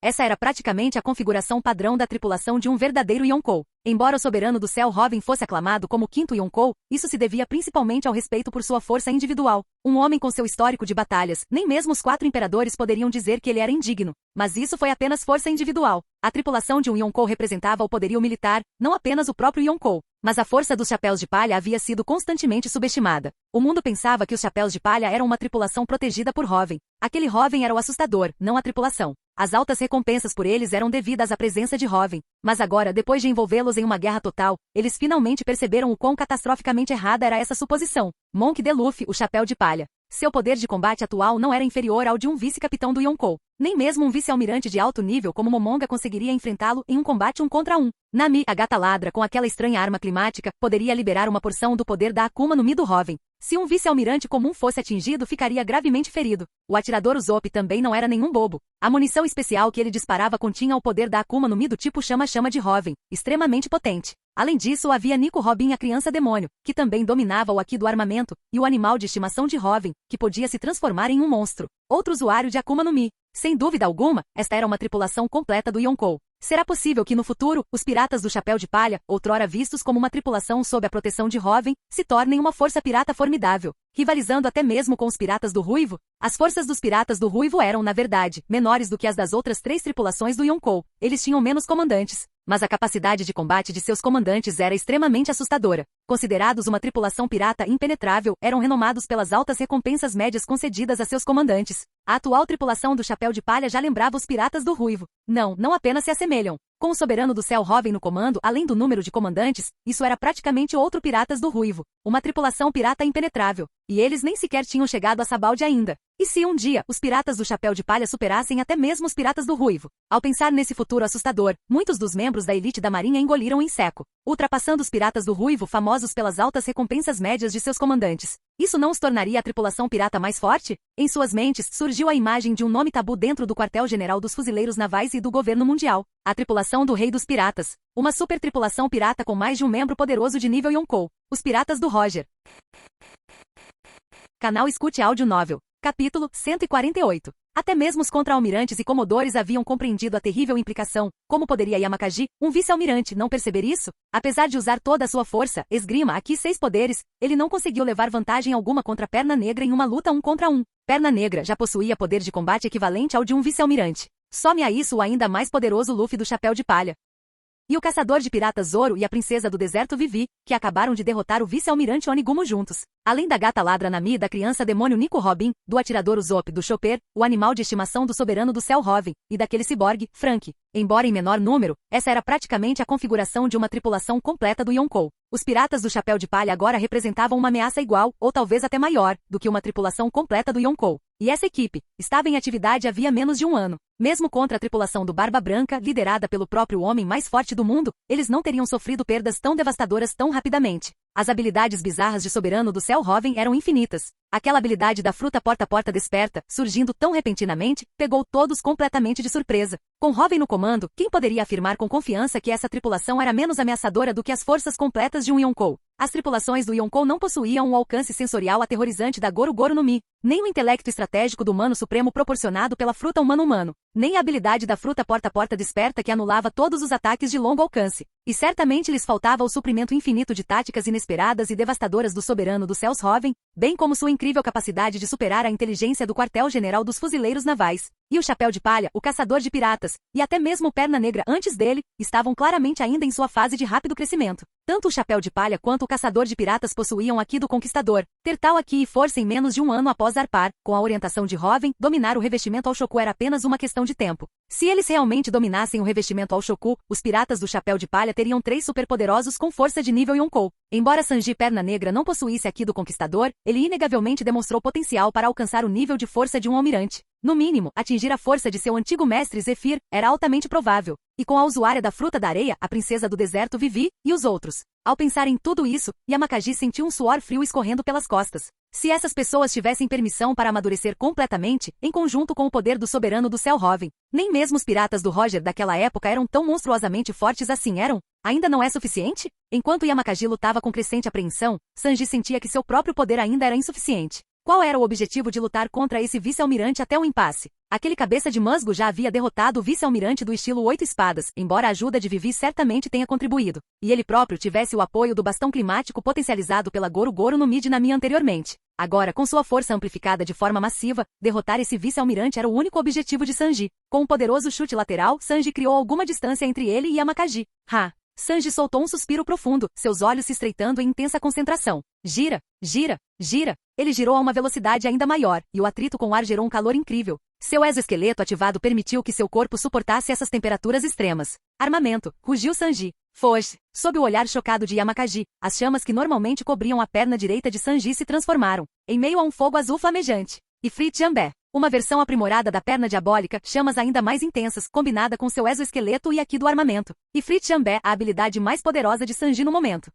Essa era praticamente a configuração padrão da tripulação de um verdadeiro Yonkou. Embora o soberano do céu Hoven fosse aclamado como 5º Yonkou, isso se devia principalmente ao respeito por sua força individual. Um homem com seu histórico de batalhas, nem mesmo os 4 imperadores poderiam dizer que ele era indigno. Mas isso foi apenas força individual. A tripulação de um Yonkou representava o poderio militar, não apenas o próprio Yonkou. Mas a força dos Chapéus de Palha havia sido constantemente subestimada. O mundo pensava que os Chapéus de Palha eram uma tripulação protegida por Hoven. Aquele Hoven era o assustador, não a tripulação. As altas recompensas por eles eram devidas à presença de Hoven. Mas agora, depois de envolvê-los em uma guerra total, eles finalmente perceberam o quão catastroficamente errada era essa suposição. Monk D. Luffy, o Chapéu de Palha. Seu poder de combate atual não era inferior ao de um vice-capitão do Yonkou. Nem mesmo um vice-almirante de alto nível como Momonga conseguiria enfrentá-lo em um combate 1 contra 1. Nami, a gata ladra, com aquela estranha arma climática, poderia liberar uma porção do poder da Akuma no Mi do Hoven. Se um vice-almirante comum fosse atingido, ficaria gravemente ferido. O atirador Usopp também não era nenhum bobo. A munição especial que ele disparava continha o poder da Akuma no Mi do tipo chama-chama de Hoven, extremamente potente. Além disso, havia Nico Robin, a criança demônio, que também dominava o Haki do armamento, e o animal de estimação de Hoven, que podia se transformar em um monstro. Outro usuário de Akuma no Mi. Sem dúvida alguma, esta era uma tripulação completa do Yonkou. Será possível que no futuro, os piratas do Chapéu de Palha, outrora vistos como uma tripulação sob a proteção de Hoven, se tornem uma força pirata formidável, rivalizando até mesmo com os piratas do Ruivo? As forças dos piratas do Ruivo eram, na verdade, menores do que as das outras 3 tripulações do Yonkou. Eles tinham menos comandantes, mas a capacidade de combate de seus comandantes era extremamente assustadora. Considerados uma tripulação pirata impenetrável, eram renomados pelas altas recompensas médias concedidas a seus comandantes. A atual tripulação do Chapéu de Palha já lembrava os piratas do Ruivo. Não apenas se assemelham. Com o soberano do céu Hoven no comando, além do número de comandantes, isso era praticamente outro piratas do Ruivo. Uma tripulação pirata impenetrável. E eles nem sequer tinham chegado a Sabaldi ainda. E se um dia, os piratas do Chapéu de Palha superassem até mesmo os piratas do Ruivo? Ao pensar nesse futuro assustador, muitos dos membros da elite da marinha engoliram em seco, ultrapassando os piratas do Ruivo famosos pelas altas recompensas médias de seus comandantes. Isso não os tornaria a tripulação pirata mais forte? Em suas mentes, surgiu a imagem de um nome tabu dentro do quartel-general dos fuzileiros navais e do governo mundial. A tripulação do Rei dos Piratas. Uma super tripulação pirata com mais de um membro poderoso de nível Yonkou. Os Piratas do Roger. Canal Escute Áudio Novel. Capítulo 148. Até mesmo os contra-almirantes e comodores haviam compreendido a terrível implicação. Como poderia Yamakaji, um vice-almirante, não perceber isso? Apesar de usar toda a sua força, esgrima aqui 6 poderes, ele não conseguiu levar vantagem alguma contra Perna Negra em uma luta 1 contra 1. Perna Negra já possuía poder de combate equivalente ao de um vice-almirante. Some a isso o ainda mais poderoso Luffy do Chapéu de Palha. E o caçador de piratas Zoro e a princesa do deserto Vivi, que acabaram de derrotar o vice-almirante Onigumo juntos. Além da gata ladra Nami, da criança demônio Nico Robin, do atirador Usopp do Chopper, o animal de estimação do soberano do céu Hoven, e daquele ciborgue, Frank. Embora em menor número, essa era praticamente a configuração de uma tripulação completa do Yonkou. Os piratas do Chapéu de Palha agora representavam uma ameaça igual, ou talvez até maior, do que uma tripulação completa do Yonkou. E essa equipe estava em atividade havia menos de um ano. Mesmo contra a tripulação do Barba Branca, liderada pelo próprio homem mais forte do mundo, eles não teriam sofrido perdas tão devastadoras tão rapidamente. As habilidades bizarras de soberano do céu Hoven eram infinitas. Aquela habilidade da fruta porta-porta desperta, surgindo tão repentinamente, pegou todos completamente de surpresa. Com Hoven no comando, quem poderia afirmar com confiança que essa tripulação era menos ameaçadora do que as forças completas de um Yonkou? As tripulações do Yonkou não possuíam o alcance sensorial aterrorizante da Goro Goro no Mi, nem o intelecto estratégico do Humano Supremo proporcionado pela fruta humano-humano, nem a habilidade da fruta porta-porta desperta que anulava todos os ataques de longo alcance. E certamente lhes faltava o suprimento infinito de táticas inesperadas e devastadoras do soberano dos céus Hoven, bem como sua incrível capacidade de superar a inteligência do quartel-general dos fuzileiros navais. E o Chapéu de Palha, o caçador de piratas, e até mesmo o Perna Negra antes dele, estavam claramente ainda em sua fase de rápido crescimento. Tanto o Chapéu de Palha quanto o caçador de piratas possuíam Haki do Conquistador, ter tal Haki e força em menos de um ano após zarpar. Com a orientação de Hoven, dominar o revestimento ao Shoku era apenas uma questão de tempo. Se eles realmente dominassem o revestimento ao Shoku, os piratas do Chapéu de Palha teriam 3 superpoderosos com força de nível Yonkou. Embora Sanji Perna Negra não possuísse Haki do Conquistador, ele inegavelmente demonstrou potencial para alcançar o nível de força de um almirante. No mínimo, atingir a força de seu antigo mestre Zephyr era altamente provável. E com a usuária da fruta da areia, a princesa do deserto Vivi, e os outros. Ao pensar em tudo isso, Yamakaji sentiu um suor frio escorrendo pelas costas. Se essas pessoas tivessem permissão para amadurecer completamente, em conjunto com o poder do soberano do céu Hoven, nem mesmo os piratas do Roger daquela época eram tão monstruosamente fortes assim, eram? Ainda não é suficiente? Enquanto Yamakaji lutava com crescente apreensão, Sanji sentia que seu próprio poder ainda era insuficiente. Qual era o objetivo de lutar contra esse vice-almirante até o impasse? Aquele cabeça de musgo já havia derrotado o vice-almirante do estilo 8 espadas, embora a ajuda de Vivi certamente tenha contribuído, e ele próprio tivesse o apoio do bastão climático potencializado pela Goro Goro no Mi de Nami anteriormente. Agora, com sua força amplificada de forma massiva, derrotar esse vice-almirante era o único objetivo de Sanji. Com um poderoso chute lateral, Sanji criou alguma distância entre ele e Yamakaji. Sanji soltou um suspiro profundo, seus olhos se estreitando em intensa concentração. Gira, gira, gira. Ele girou a uma velocidade ainda maior, e o atrito com o ar gerou um calor incrível. Seu exoesqueleto ativado permitiu que seu corpo suportasse essas temperaturas extremas. Armamento, rugiu Sanji. Foge. Sob o olhar chocado de Yamakaji, as chamas que normalmente cobriam a perna direita de Sanji se transformaram em meio a um fogo azul flamejante. Ifrit Jambé. Uma versão aprimorada da perna diabólica, chamas ainda mais intensas, combinada com seu exoesqueleto e aqui do armamento. Ifrit Jambé, a habilidade mais poderosa de Sanji no momento.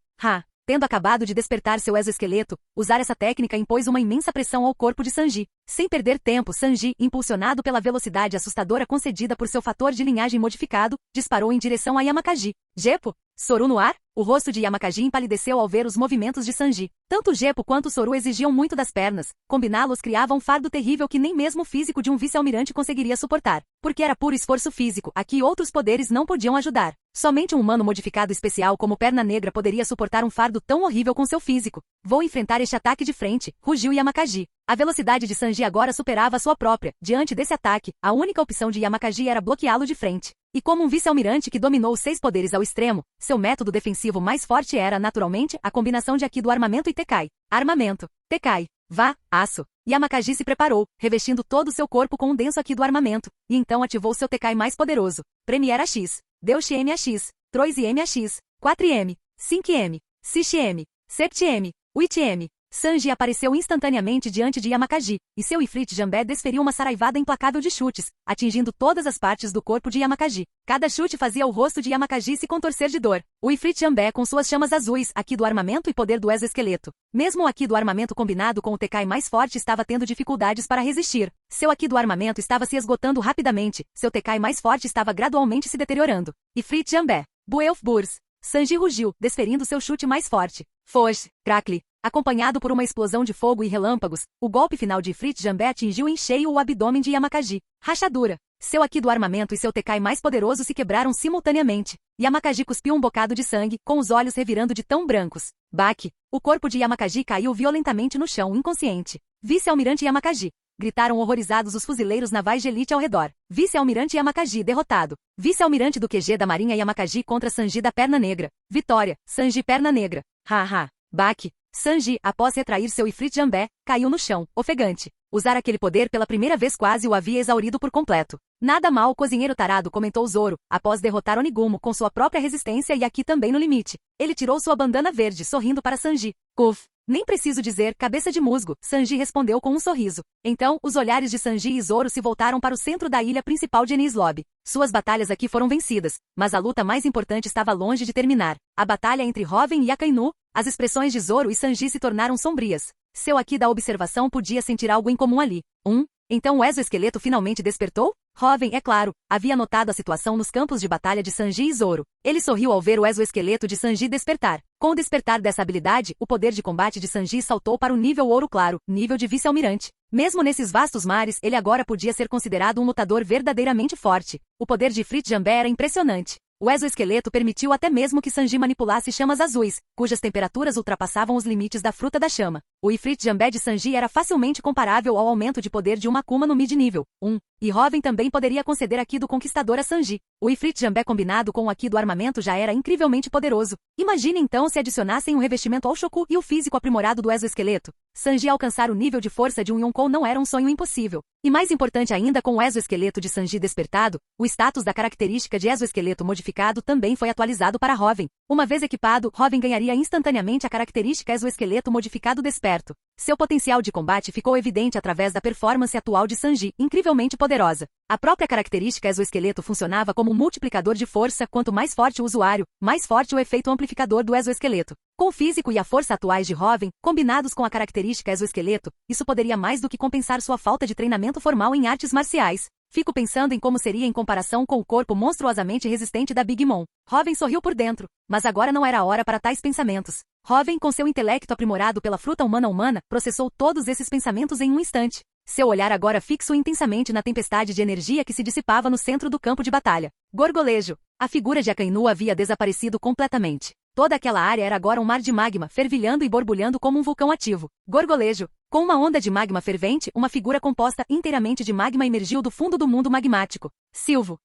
Tendo acabado de despertar seu exoesqueleto, usar essa técnica impôs uma imensa pressão ao corpo de Sanji. Sem perder tempo, Sanji, impulsionado pela velocidade assustadora concedida por seu fator de linhagem modificado, disparou em direção a Yamakaji. Gepo? Soru no ar? O rosto de Yamakaji empalideceu ao ver os movimentos de Sanji. Tanto Gepo quanto Soru exigiam muito das pernas. Combiná-los criava um fardo terrível que nem mesmo o físico de um vice-almirante conseguiria suportar. Porque era puro esforço físico, aqui outros poderes não podiam ajudar. Somente um humano modificado especial como Perna Negra poderia suportar um fardo tão horrível com seu físico. Vou enfrentar este ataque de frente, rugiu Yamakaji. A velocidade de Sanji agora superava a sua própria. Diante desse ataque, a única opção de Yamakaji era bloqueá-lo de frente. E como um vice-almirante que dominou os 6 poderes ao extremo, seu método defensivo mais forte era, naturalmente, a combinação de Haki do armamento e Tekai. Armamento. Tekai. Vá, aço. Yamakaji se preparou, revestindo todo o seu corpo com um denso Haki do armamento, e então ativou seu Tekai mais poderoso. Premiere AX. Deushi M AX. Troise M AX. 4M. 5M. 6M. 7M. 8M. Sanji apareceu instantaneamente diante de Yamakaji, e seu Ifrit Jambé desferiu uma saraivada implacável de chutes, atingindo todas as partes do corpo de Yamakaji. Cada chute fazia o rosto de Yamakaji se contorcer de dor. O Ifrit Jambé com suas chamas azuis, Haki do armamento e poder do exoesqueleto. Mesmo o Haki do armamento combinado com o Tekai mais forte estava tendo dificuldades para resistir. Seu Haki do armamento estava se esgotando rapidamente, seu Tekai mais forte estava gradualmente se deteriorando. Ifrit Jambé. Buelf Burs. Sanji rugiu, desferindo seu chute mais forte. Foge. Crackle. Acompanhado por uma explosão de fogo e relâmpagos, o golpe final de Ifrit Jambé atingiu em cheio o abdômen de Yamakaji. Rachadura. Seu Haki do armamento e seu Tekai mais poderoso se quebraram simultaneamente. Yamakaji cuspiu um bocado de sangue, com os olhos revirando de tão brancos. Baque. O corpo de Yamakaji caiu violentamente no chão, inconsciente. Vice-almirante Yamakaji. Gritaram horrorizados os fuzileiros navais de elite ao redor. Vice-almirante Yamakaji derrotado. Vice-almirante do QG da Marinha Yamakaji contra Sanji da Perna Negra. Vitória. Sanji Perna Negra. Baque. Sanji, após retrair seu Ifrit Jambé, caiu no chão, ofegante. Usar aquele poder pela primeira vez quase o havia exaurido por completo. Nada mal, cozinheiro tarado, comentou Zoro, após derrotar Onigumo com sua própria resistência e aqui também no limite. Ele tirou sua bandana verde, sorrindo para Sanji. Uf. Nem preciso dizer, cabeça de musgo, Sanji respondeu com um sorriso. Então, os olhares de Sanji e Zoro se voltaram para o centro da ilha principal de Enies Lobby. Suas batalhas aqui foram vencidas, mas a luta mais importante estava longe de terminar. A batalha entre Hoven e Akainu. As expressões de Zoro e Sanji se tornaram sombrias. Seu Haki da observação podia sentir algo incomum ali. Então o exoesqueleto finalmente despertou? Hoven, é claro, havia notado a situação nos campos de batalha de Sanji e Zoro. Ele sorriu ao ver o exoesqueleto de Sanji despertar. Com o despertar dessa habilidade, o poder de combate de Sanji saltou para o nível ouro claro, nível de vice-almirante. Mesmo nesses vastos mares, ele agora podia ser considerado um lutador verdadeiramente forte. O poder de Ifrit Jambé era impressionante. O exoesqueleto permitiu até mesmo que Sanji manipulasse chamas azuis, cujas temperaturas ultrapassavam os limites da fruta da chama. O Ifrit Jambé de Sanji era facilmente comparável ao aumento de poder de uma Akuma no mid-nível. E Hoven também poderia conceder Haki do Conquistador a Sanji. O Ifrit Jambé combinado com o Haki do armamento já era incrivelmente poderoso. Imagine então se adicionassem um revestimento ao Shoku e o físico aprimorado do exoesqueleto. Sanji alcançar o nível de força de um Yonkou não era um sonho impossível. E mais importante ainda, com o exoesqueleto de Sanji despertado, o status da característica de exoesqueleto modificado também foi atualizado para Hoven. Uma vez equipado, Hoven ganharia instantaneamente a característica exoesqueleto modificado desperto. Seu potencial de combate ficou evidente através da performance atual de Sanji, incrivelmente poderosa. A própria característica exoesqueleto funcionava como um multiplicador de força. Quanto mais forte o usuário, mais forte o efeito amplificador do exoesqueleto. Com o físico e a força atuais de Hoven, combinados com a característica exoesqueleto, isso poderia mais do que compensar sua falta de treinamento formal em artes marciais. Fico pensando em como seria em comparação com o corpo monstruosamente resistente da Big Mom. Hoven sorriu por dentro, mas agora não era a hora para tais pensamentos. Hoven, com seu intelecto aprimorado pela fruta humana, processou todos esses pensamentos em um instante. Seu olhar agora fixo intensamente na tempestade de energia que se dissipava no centro do campo de batalha. Gorgolejo. A figura de Akainu havia desaparecido completamente. Toda aquela área era agora um mar de magma, fervilhando e borbulhando como um vulcão ativo. Gorgolejo. Com uma onda de magma fervente, uma figura composta inteiramente de magma emergiu do fundo do mundo magmático. Silvo.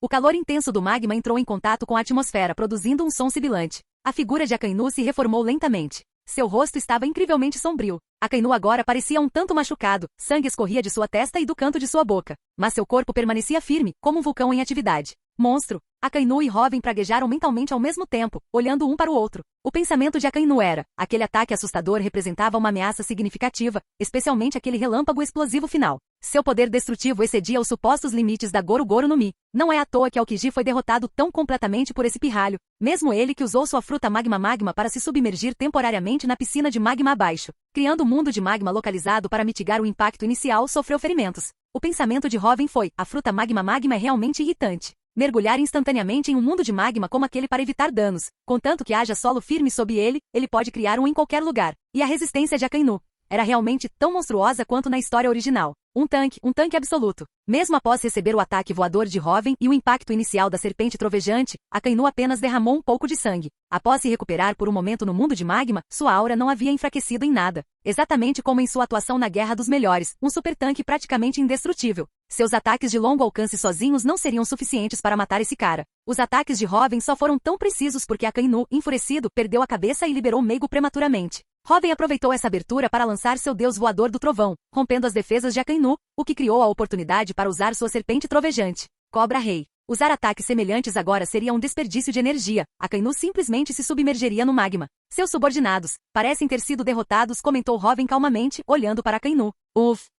O calor intenso do magma entrou em contato com a atmosfera, produzindo um som sibilante. A figura de Akainu se reformou lentamente. Seu rosto estava incrivelmente sombrio. Akainu agora parecia um tanto machucado, sangue escorria de sua testa e do canto de sua boca. Mas seu corpo permanecia firme, como um vulcão em atividade. Monstro! Akainu e Hoven praguejaram mentalmente ao mesmo tempo, olhando um para o outro. O pensamento de Akainu era: aquele ataque assustador representava uma ameaça significativa, especialmente aquele relâmpago explosivo final. Seu poder destrutivo excedia os supostos limites da Goru-Goru no Mi. Não é à toa que Aokiji foi derrotado tão completamente por esse pirralho, mesmo ele que usou sua fruta magma para se submergir temporariamente na piscina de magma abaixo, criando um mundo de magma localizado para mitigar o impacto inicial, sofreu ferimentos. O pensamento de Hoven foi: a fruta magma é realmente irritante. Mergulhar instantaneamente em um mundo de magma como aquele para evitar danos, contanto que haja solo firme sob ele, ele pode criar um em qualquer lugar. E a resistência de Akainu era realmente tão monstruosa quanto na história original. Um tanque absoluto. Mesmo após receber o ataque voador de Hoven e o impacto inicial da serpente trovejante, Akainu apenas derramou um pouco de sangue. Após se recuperar por um momento no mundo de magma, sua aura não havia enfraquecido em nada. Exatamente como em sua atuação na Guerra dos Melhores, um super-tanque praticamente indestrutível. Seus ataques de longo alcance sozinhos não seriam suficientes para matar esse cara. Os ataques de Hoven só foram tão precisos porque Akainu, enfurecido, perdeu a cabeça e liberou Meigo prematuramente. Hoven aproveitou essa abertura para lançar seu deus voador do trovão, rompendo as defesas de Akainu, o que criou a oportunidade para usar sua serpente trovejante. Cobra Rei. Usar ataques semelhantes agora seria um desperdício de energia. Akainu simplesmente se submergeria no magma. Seus subordinados parecem ter sido derrotados, comentou Hoven calmamente, olhando para Akainu.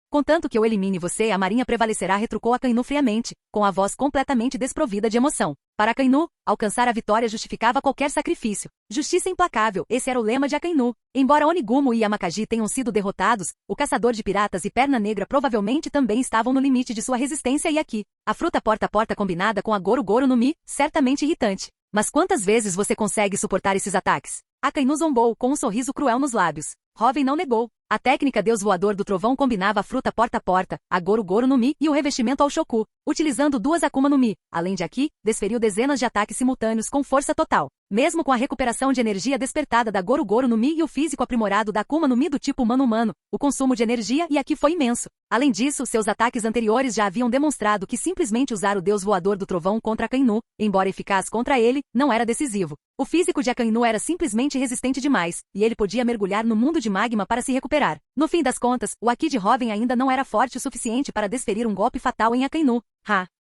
Contanto que eu elimine você, a marinha prevalecerá, retrucou Akainu friamente, com a voz completamente desprovida de emoção. Para Akainu, alcançar a vitória justificava qualquer sacrifício. Justiça implacável, esse era o lema de Akainu. Embora Onigumo e Yamakaji tenham sido derrotados, o caçador de piratas e Perna Negra provavelmente também estavam no limite de sua resistência e aqui. A fruta porta-porta combinada com a Goru-Goru no Mi, certamente irritante. Mas quantas vezes você consegue suportar esses ataques? Akainu zombou, com um sorriso cruel nos lábios. Hoven não negou. A técnica Deus Voador do Trovão combinava a fruta porta-porta, a Goru-Goru no Mi e o revestimento ao Shoku, utilizando duas Akuma no Mi. Além de aqui, desferiu dezenas de ataques simultâneos com força total. Mesmo com a recuperação de energia despertada da Goru-Goru no Mi e o físico aprimorado da Akuma no Mi do tipo humano-humano, o consumo de energia e aqui foi imenso. Além disso, seus ataques anteriores já haviam demonstrado que simplesmente usar o Deus Voador do Trovão contra Akainu, embora eficaz contra ele, não era decisivo. O físico de Akainu era simplesmente resistente demais, e ele podia mergulhar no mundo de magma para se recuperar. No fim das contas, o Aki de Hoven ainda não era forte o suficiente para desferir um golpe fatal em Akainu.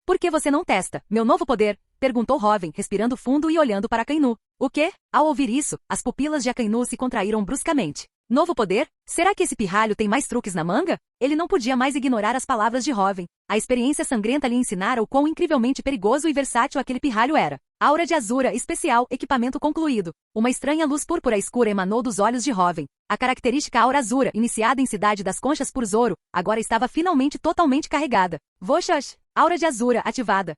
Por que você não testa meu novo poder? Perguntou Hoven, respirando fundo e olhando para Akainu. O quê? Ao ouvir isso, as pupilas de Akainu se contraíram bruscamente. Novo poder? Será que esse pirralho tem mais truques na manga? Ele não podia mais ignorar as palavras de Hoven. A experiência sangrenta lhe ensinara o quão incrivelmente perigoso e versátil aquele pirralho era. Aura de Azura especial, equipamento concluído. Uma estranha luz púrpura escura emanou dos olhos de Hoven. A característica Aura Azura, iniciada em Cidade das Conchas por Zoro, agora estava finalmente totalmente carregada. Voxas! Aura de Azura ativada.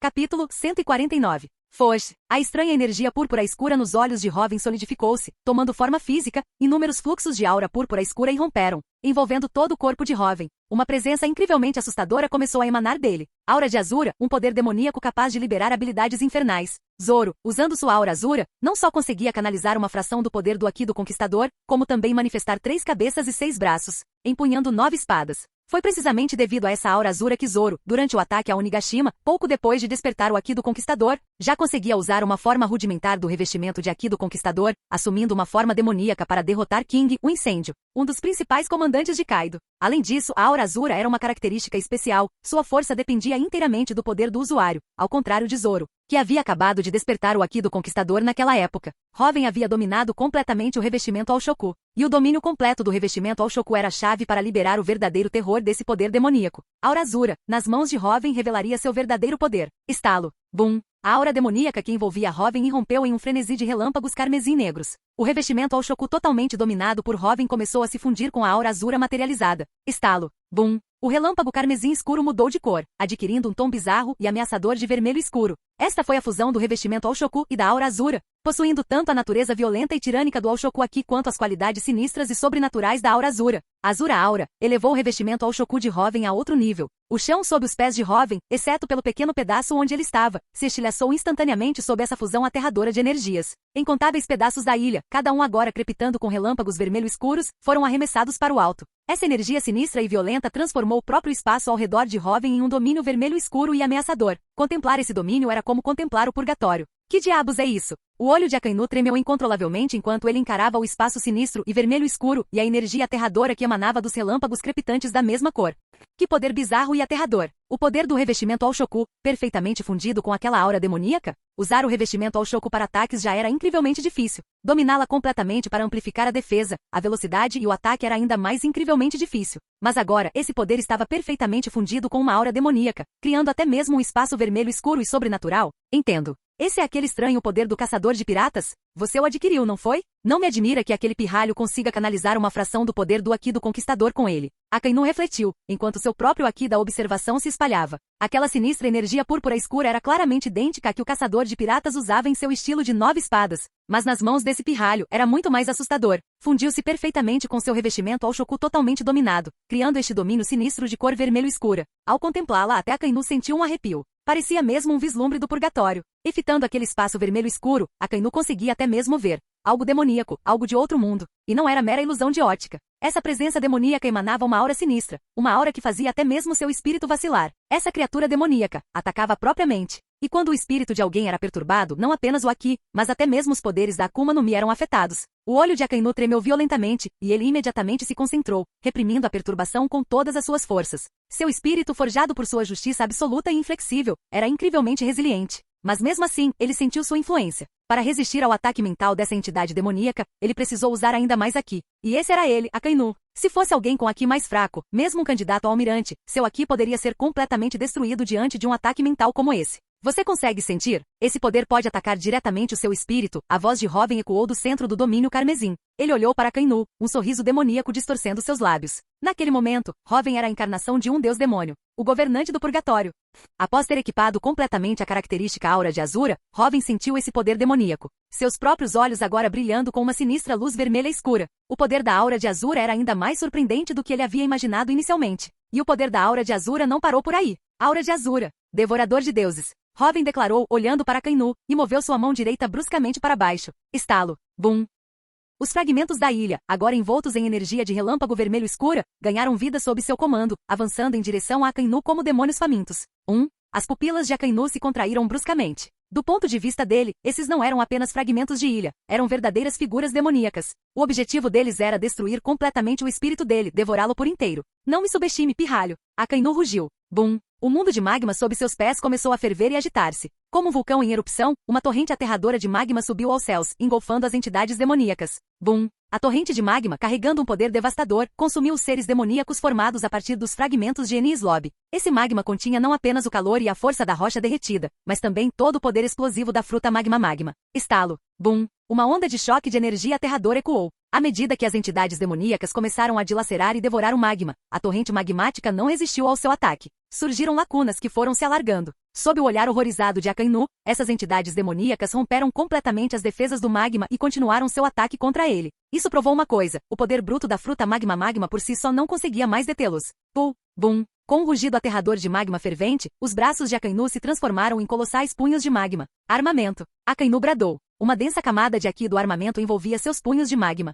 Capítulo 149. Foz. A estranha energia púrpura escura nos olhos de Hoven solidificou-se, tomando forma física, inúmeros fluxos de aura púrpura escura irromperam, envolvendo todo o corpo de Hoven. Uma presença incrivelmente assustadora começou a emanar dele. Aura de Azura, um poder demoníaco capaz de liberar habilidades infernais. Zoro, usando sua aura Azura, não só conseguia canalizar uma fração do poder do Aki do Conquistador, como também manifestar 3 cabeças e 6 braços, empunhando 9 espadas. Foi precisamente devido a essa aura Azura que Zoro, durante o ataque a Onigashima, pouco depois de despertar o Aki do Conquistador, já conseguia usar uma forma rudimentar do revestimento de Aki do Conquistador, assumindo uma forma demoníaca para derrotar King, o Incêndio, um dos principais comandantes de Kaido. Além disso, a aura Azura era uma característica especial, sua força dependia inteiramente do poder do usuário, ao contrário de Zoro, que havia acabado de despertar o Aki do Conquistador naquela época. Hoven havia dominado completamente o revestimento ao Shoku, e o domínio completo do revestimento ao Shoku era a chave para liberar o verdadeiro terror desse poder demoníaco. Aura Azura, nas mãos de Hoven, revelaria seu verdadeiro poder. Estalo. Bum. A aura demoníaca que envolvia Hoven irrompeu em um frenesi de relâmpagos carmesim negros. O revestimento ao Shoku totalmente dominado por Hoven começou a se fundir com a aura Azura materializada. Estalo. Bum. O relâmpago carmesim escuro mudou de cor, adquirindo um tom bizarro e ameaçador de vermelho escuro. Esta foi a fusão do revestimento ao Shoku e da aura Azura, possuindo tanto a natureza violenta e tirânica do ao Shoku Aki quanto as qualidades sinistras e sobrenaturais da aura Azura. Azura Aura elevou o revestimento ao Shoku de Hoven a outro nível. O chão sob os pés de Hoven, exceto pelo pequeno pedaço onde ele estava, se estilhaçou instantaneamente sob essa fusão aterradora de energias. Incontáveis pedaços da ilha, cada um agora crepitando com relâmpagos vermelho escuros, foram arremessados para o alto. Essa energia sinistra e violenta transformou o próprio espaço ao redor de Hoven em um domínio vermelho escuro e ameaçador. Contemplar esse domínio era como contemplar o purgatório. Que diabos é isso? O olho de Akainu tremeu incontrolavelmente enquanto ele encarava o espaço sinistro e vermelho escuro e a energia aterradora que emanava dos relâmpagos crepitantes da mesma cor. Que poder bizarro e aterrador! O poder do revestimento Al-Shoku, perfeitamente fundido com aquela aura demoníaca? Usar o revestimento Al-Shoku para ataques já era incrivelmente difícil. Dominá-la completamente para amplificar a defesa, a velocidade e o ataque era ainda mais incrivelmente difícil. Mas agora, esse poder estava perfeitamente fundido com uma aura demoníaca, criando até mesmo um espaço vermelho escuro e sobrenatural. Entendo. Esse é aquele estranho poder do caçador de piratas? Você o adquiriu, não foi? Não me admira que aquele pirralho consiga canalizar uma fração do poder do Aki do Conquistador com ele. Akainu refletiu, enquanto seu próprio Aki da observação se espalhava. Aquela sinistra energia púrpura escura era claramente idêntica à que o caçador de piratas usava em seu estilo de 9 espadas. Mas nas mãos desse pirralho, era muito mais assustador. Fundiu-se perfeitamente com seu revestimento Al-Shoku totalmente dominado, criando este domínio sinistro de cor vermelho escura. Ao contemplá-la, até Akainu sentiu um arrepio. Parecia mesmo um vislumbre do purgatório. E fitando aquele espaço vermelho escuro, Akainu conseguia até mesmo ver algo demoníaco, algo de outro mundo. E não era mera ilusão de ótica. Essa presença demoníaca emanava uma aura sinistra, uma aura que fazia até mesmo seu espírito vacilar. Essa criatura demoníaca atacava a própria mente. E quando o espírito de alguém era perturbado, não apenas o Aki, mas até mesmo os poderes da Akuma no Mi eram afetados. O olho de Akainu tremeu violentamente, e ele imediatamente se concentrou, reprimindo a perturbação com todas as suas forças. Seu espírito, forjado por sua justiça absoluta e inflexível, era incrivelmente resiliente. Mas mesmo assim, ele sentiu sua influência. Para resistir ao ataque mental dessa entidade demoníaca, ele precisou usar ainda mais Aki. E esse era ele, Akainu. Se fosse alguém com Aki mais fraco, mesmo um candidato a almirante, seu Aki poderia ser completamente destruído diante de um ataque mental como esse. Você consegue sentir? Esse poder pode atacar diretamente o seu espírito. A voz de Hoven ecoou do centro do domínio carmesim. Ele olhou para Akainu, um sorriso demoníaco distorcendo seus lábios. Naquele momento, Hoven era a encarnação de um deus demônio, o governante do purgatório. Após ter equipado completamente a característica aura de Azura, Hoven sentiu esse poder demoníaco. Seus próprios olhos agora brilhando com uma sinistra luz vermelha escura. O poder da aura de Azura era ainda mais surpreendente do que ele havia imaginado inicialmente. E o poder da aura de Azura não parou por aí. Aura de Azura, devorador de deuses. Hoven declarou, olhando para Akainu, e moveu sua mão direita bruscamente para baixo. Estalo. Bum. Os fragmentos da ilha, agora envoltos em energia de relâmpago vermelho escura, ganharam vida sob seu comando, avançando em direção a Akainu como demônios famintos. As pupilas de Akainu se contraíram bruscamente. Do ponto de vista dele, esses não eram apenas fragmentos de ilha, eram verdadeiras figuras demoníacas. O objetivo deles era destruir completamente o espírito dele, devorá-lo por inteiro. Não me subestime, pirralho. Akainu rugiu. Bum. O mundo de magma sob seus pés começou a ferver e agitar-se. Como um vulcão em erupção, uma torrente aterradora de magma subiu aos céus, engolfando as entidades demoníacas. Bum! A torrente de magma, carregando um poder devastador, consumiu os seres demoníacos formados a partir dos fragmentos de Enies Lobby. Esse magma continha não apenas o calor e a força da rocha derretida, mas também todo o poder explosivo da fruta magma. Estalo. Bum! Uma onda de choque de energia aterradora ecoou. À medida que as entidades demoníacas começaram a dilacerar e devorar o magma, a torrente magmática não resistiu ao seu ataque. Surgiram lacunas que foram se alargando. Sob o olhar horrorizado de Akainu, essas entidades demoníacas romperam completamente as defesas do magma e continuaram seu ataque contra ele. Isso provou uma coisa: o poder bruto da fruta magma por si só não conseguia mais detê-los. Bum! Com um rugido aterrador de magma fervente, os braços de Akainu se transformaram em colossais punhos de magma. Armamento! Akainu bradou. Uma densa camada de Aki do armamento envolvia seus punhos de magma.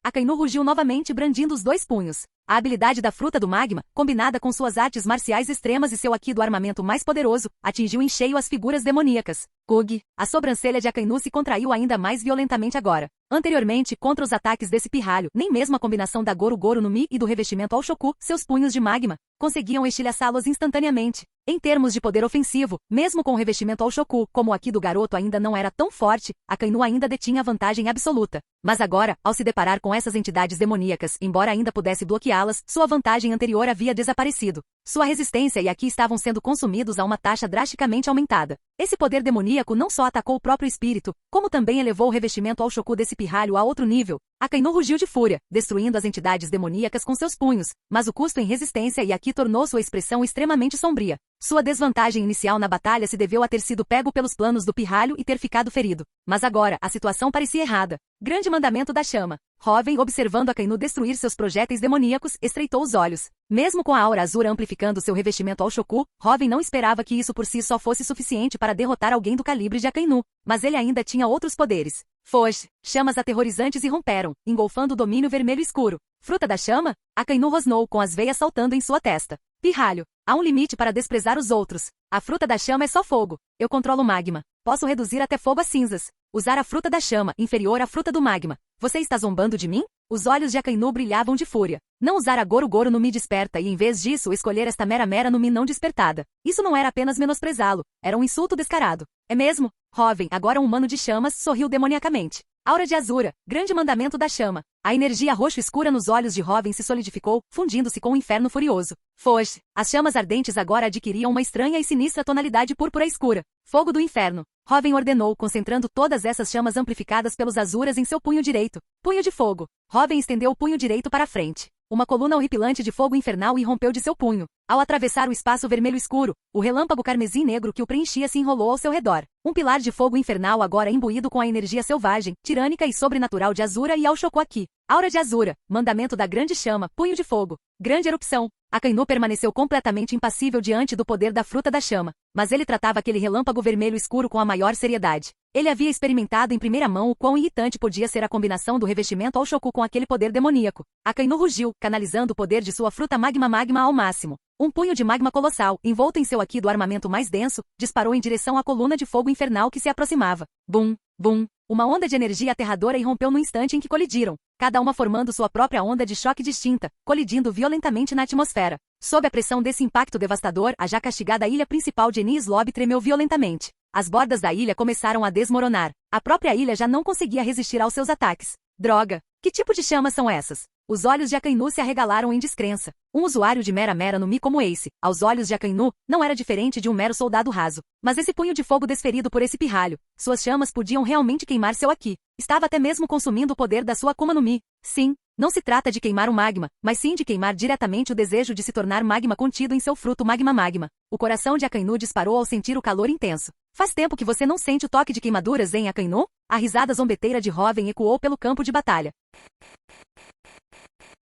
Akainu rugiu novamente brandindo os 2 punhos. A habilidade da fruta do magma, combinada com suas artes marciais extremas e seu Aki do armamento mais poderoso, atingiu em cheio as figuras demoníacas. Kug! A sobrancelha de Akainu se contraiu ainda mais violentamente agora. Anteriormente, contra os ataques desse pirralho, nem mesmo a combinação da Goru no Mi e do revestimento Al-Shoku, seus punhos de magma, conseguiam estilhaçá-los instantaneamente. Em termos de poder ofensivo, mesmo com o revestimento Al-Shoku, como o Aki do garoto ainda não era tão forte, Akainu ainda detinha vantagem absoluta. Mas agora, ao se deparar com essas entidades demoníacas, embora ainda pudesse bloqueá-las, sua vantagem anterior havia desaparecido. Sua resistência e Aki estavam sendo consumidos a uma taxa drasticamente aumentada. Esse poder demoníaco não só atacou o próprio espírito, como também elevou o revestimento Al-Shoku desse pirralho a outro nível. Akainu rugiu de fúria, destruindo as entidades demoníacas com seus punhos, mas o custo em resistência e Aki tornou sua expressão extremamente sombria. Sua desvantagem inicial na batalha se deveu a ter sido pego pelos planos do pirralho e ter ficado ferido. Mas agora, a situação parecia errada. Grande mandamento da chama. Hoven, observando Akainu destruir seus projéteis demoníacos, estreitou os olhos. Mesmo com a aura azul amplificando seu revestimento Al-Shoku, Hoven não esperava que isso por si só fosse suficiente para derrotar alguém do calibre de Akainu. Mas ele ainda tinha outros poderes. Foge! Chamas aterrorizantes irromperam, engolfando o domínio vermelho escuro. Fruta da chama? Akainu rosnou com as veias saltando em sua testa. Pirralho! Há um limite para desprezar os outros. A fruta da chama é só fogo. Eu controlo o magma. Posso reduzir até fogo a cinzas. Usar a fruta da chama, inferior à fruta do magma. Você está zombando de mim? Os olhos de Akainu brilhavam de fúria. Não usar a Goru-Goru no Mi desperta e em vez disso escolher esta Mera-Mera no Mi não despertada. Isso não era apenas menosprezá-lo, era um insulto descarado. É mesmo? Jovem, agora um humano de chamas, sorriu demoniacamente. Aura de Azura, grande mandamento da chama. A energia roxo escura nos olhos de Robin se solidificou, fundindo-se com o inferno furioso. Foge! As chamas ardentes agora adquiriam uma estranha e sinistra tonalidade púrpura escura. Fogo do inferno. Robin ordenou, concentrando todas essas chamas amplificadas pelos azuras em seu punho direito. Punho de fogo. Robin estendeu o punho direito para a frente. Uma coluna horripilante de fogo infernal irrompeu de seu punho. Ao atravessar o espaço vermelho escuro, o relâmpago carmesim negro que o preenchia se enrolou ao seu redor. Um pilar de fogo infernal agora imbuído com a energia selvagem, tirânica e sobrenatural de Azura e ao chocou aqui. Aura de Azura, mandamento da grande chama, punho de fogo. Grande erupção. Akainu permaneceu completamente impassível diante do poder da fruta da chama, mas ele tratava aquele relâmpago vermelho escuro com a maior seriedade. Ele havia experimentado em primeira mão o quão irritante podia ser a combinação do revestimento ao Shoku com aquele poder demoníaco. Akainu rugiu, canalizando o poder de sua fruta magma ao máximo. Um punho de magma colossal, envolto em seu aqui do armamento mais denso, disparou em direção à coluna de fogo infernal que se aproximava. Bum, bum. Uma onda de energia aterradora irrompeu no instante em que colidiram, cada uma formando sua própria onda de choque distinta, colidindo violentamente na atmosfera. Sob a pressão desse impacto devastador, a já castigada ilha principal de Enies Lobby tremeu violentamente. As bordas da ilha começaram a desmoronar. A própria ilha já não conseguia resistir aos seus ataques. Droga! Que tipo de chamas são essas? Os olhos de Akainu se arregalaram em descrença. Um usuário de Mera-Mera no Mi como Ace, aos olhos de Akainu, não era diferente de um mero soldado raso. Mas esse punho de fogo desferido por esse pirralho, suas chamas podiam realmente queimar seu Aki. Estava até mesmo consumindo o poder da sua Akuma no Mi. Sim, não se trata de queimar o magma, mas sim de queimar diretamente o desejo de se tornar magma contido em seu fruto magma. O coração de Akainu disparou ao sentir o calor intenso. Faz tempo que você não sente o toque de queimaduras, hein, Akainu? A risada zombeteira de Robin ecoou pelo campo de batalha.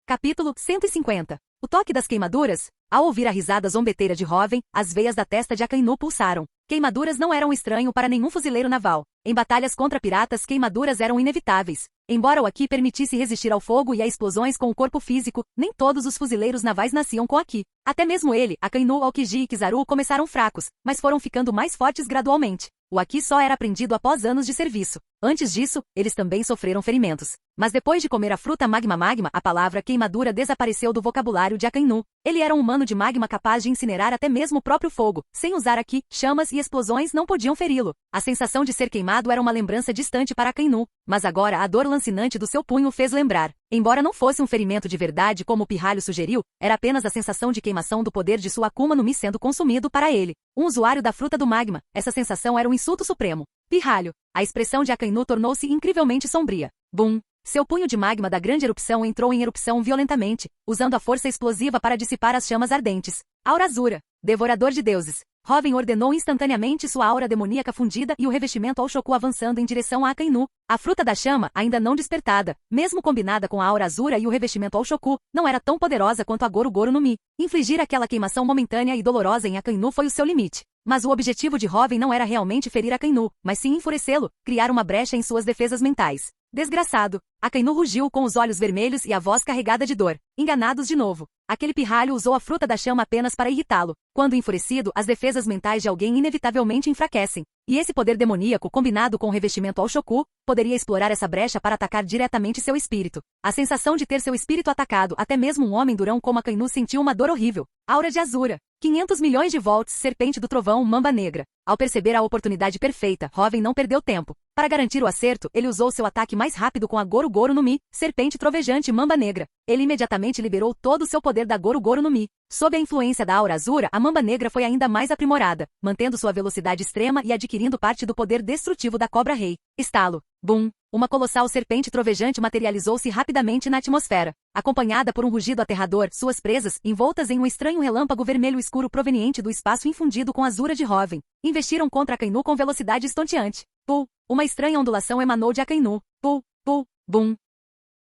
Capítulo 150. O toque das queimaduras? Ao ouvir a risada zombeteira de Robin, as veias da testa de Akainu pulsaram. Queimaduras não eram estranho para nenhum fuzileiro naval. Em batalhas contra piratas, queimaduras eram inevitáveis. Embora o Aki permitisse resistir ao fogo e a explosões com o corpo físico, nem todos os fuzileiros navais nasciam com Aki. Até mesmo ele, Akainu, Aokiji e Kizaru começaram fracos, mas foram ficando mais fortes gradualmente. O Aki só era aprendido após anos de serviço. Antes disso, eles também sofreram ferimentos. Mas depois de comer a fruta magma, a palavra queimadura desapareceu do vocabulário de Akainu. Ele era um humano de magma capaz de incinerar até mesmo o próprio fogo. Sem usar Aki, chamas e explosões não podiam feri-lo. A sensação de ser queimado era uma lembrança distante para Akainu, mas agora a dor lancinante do seu punho fez lembrar. Embora não fosse um ferimento de verdade como o pirralho sugeriu, era apenas a sensação de queimação do poder de sua Akuma no Mi sendo consumido para ele. Um usuário da fruta do magma, essa sensação era um insulto supremo. Pirralho. A expressão de Akainu tornou-se incrivelmente sombria. Bum. Seu punho de magma da grande erupção entrou em erupção violentamente, usando a força explosiva para dissipar as chamas ardentes. Aura Azura. Devorador de deuses. Robin ordenou instantaneamente sua aura demoníaca fundida e o revestimento ao Shoku avançando em direção a Akainu. A fruta da chama, ainda não despertada, mesmo combinada com a aura Azura e o revestimento ao Shoku, não era tão poderosa quanto a Goru-Goru no Mi. Infligir aquela queimação momentânea e dolorosa em Akainu foi o seu limite. Mas o objetivo de Robin não era realmente ferir Akainu, mas sim enfurecê-lo, criar uma brecha em suas defesas mentais. Desgraçado! Akainu rugiu com os olhos vermelhos e a voz carregada de dor. Enganados de novo. Aquele pirralho usou a fruta da chama apenas para irritá-lo. Quando enfurecido, as defesas mentais de alguém inevitavelmente enfraquecem. E esse poder demoníaco, combinado com o revestimento ao Shoku, poderia explorar essa brecha para atacar diretamente seu espírito. A sensação de ter seu espírito atacado, até mesmo um homem durão como Akainu sentiu uma dor horrível. Aura de Azura. 500 milhões de volts, serpente do trovão, mamba negra. Ao perceber a oportunidade perfeita, Robin não perdeu tempo. Para garantir o acerto, ele usou seu ataque mais rápido com a Goru-Goru no Mi, serpente trovejante mamba negra. Ele imediatamente liberou todo o seu poder da Goru-Goru no Mi. Sob a influência da aura Azura, a mamba negra foi ainda mais aprimorada, mantendo sua velocidade extrema e adquirindo parte do poder destrutivo da Cobra Rei. Estalo. Bum. Uma colossal serpente trovejante materializou-se rapidamente na atmosfera. Acompanhada por um rugido aterrador, suas presas, envoltas em um estranho relâmpago vermelho escuro proveniente do espaço infundido com azura de Robin, investiram contra Akainu com velocidade estonteante. Pul! Uma estranha ondulação emanou de Akainu. Pul! Pul! Bum!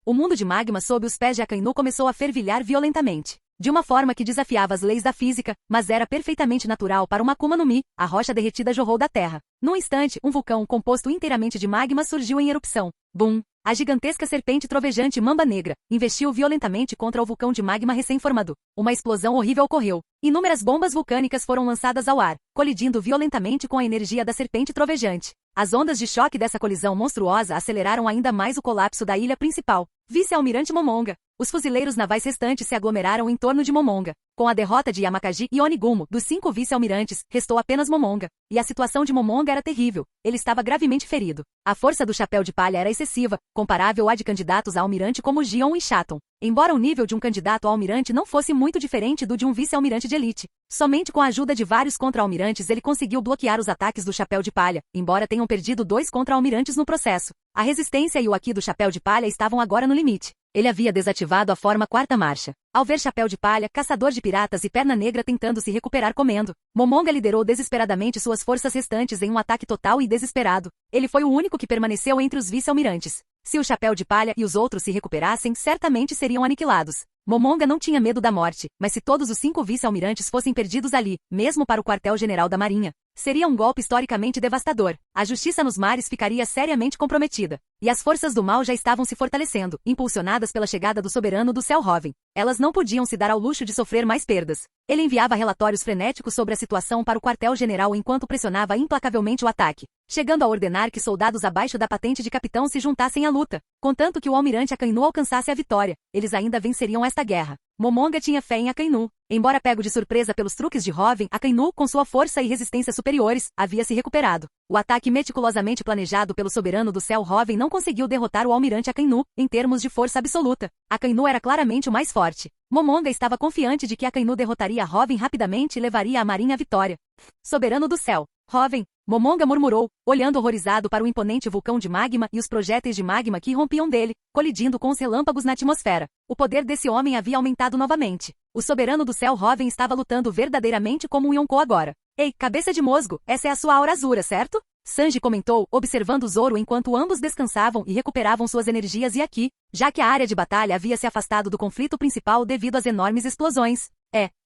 O mundo de magma sob os pés de Akainu começou a fervilhar violentamente. De uma forma que desafiava as leis da física, mas era perfeitamente natural para uma Akuma no Mi, a rocha derretida jorrou da terra. Num instante, um vulcão composto inteiramente de magma surgiu em erupção. Bum! A gigantesca serpente trovejante Mamba Negra investiu violentamente contra o vulcão de magma recém-formado. Uma explosão horrível ocorreu. Inúmeras bombas vulcânicas foram lançadas ao ar, colidindo violentamente com a energia da serpente trovejante. As ondas de choque dessa colisão monstruosa aceleraram ainda mais o colapso da ilha principal. Vice-almirante Momonga. Os fuzileiros navais restantes se aglomeraram em torno de Momonga. Com a derrota de Yamakaji e Onigumo, dos 5 vice-almirantes, restou apenas Momonga. E a situação de Momonga era terrível. Ele estava gravemente ferido. A força do Chapéu de Palha era excessiva, comparável à de candidatos a almirante como Gion e Shaton. Embora o nível de um candidato a almirante não fosse muito diferente do de um vice-almirante de elite. Somente com a ajuda de vários contra-almirantes ele conseguiu bloquear os ataques do Chapéu de Palha, embora tenham perdido 2 contra-almirantes no processo. A resistência e o Haki do Chapéu de Palha estavam agora no limite. Ele havia desativado a forma quarta marcha. Ao ver Chapéu de Palha, Caçador de Piratas e Perna Negra tentando se recuperar comendo, Momonga liderou desesperadamente suas forças restantes em um ataque total e desesperado. Ele foi o único que permaneceu entre os vice-almirantes. Se o Chapéu de Palha e os outros se recuperassem, certamente seriam aniquilados. Momonga não tinha medo da morte, mas se todos os 5 vice-almirantes fossem perdidos ali, mesmo para o quartel-general da Marinha, seria um golpe historicamente devastador. A justiça nos mares ficaria seriamente comprometida. E as forças do mal já estavam se fortalecendo, impulsionadas pela chegada do soberano do céu Hoven. Elas não podiam se dar ao luxo de sofrer mais perdas. Ele enviava relatórios frenéticos sobre a situação para o quartel-general enquanto pressionava implacavelmente o ataque, chegando a ordenar que soldados abaixo da patente de capitão se juntassem à luta. Contanto que o almirante Akainu alcançasse a vitória, eles ainda venceriam esta guerra. Momonga tinha fé em Akainu. Embora pego de surpresa pelos truques de Hoven, Akainu, com sua força e resistência superiores, havia se recuperado. O ataque meticulosamente planejado pelo soberano do céu Hoven não conseguiu derrotar o almirante Akainu, em termos de força absoluta. Akainu era claramente o mais forte. Momonga estava confiante de que Akainu derrotaria Hoven rapidamente e levaria a marinha à vitória. Soberano do céu, Hoven, Momonga murmurou, olhando horrorizado para o imponente vulcão de magma e os projéteis de magma que irrompiam dele, colidindo com os relâmpagos na atmosfera. O poder desse homem havia aumentado novamente. O soberano do céu Hoven estava lutando verdadeiramente como um Yonkou agora. Ei, cabeça de musgo, essa é a sua aura azura, certo? Sanji comentou, observando Zoro enquanto ambos descansavam e recuperavam suas energias e Haki, já que a área de batalha havia se afastado do conflito principal devido às enormes explosões.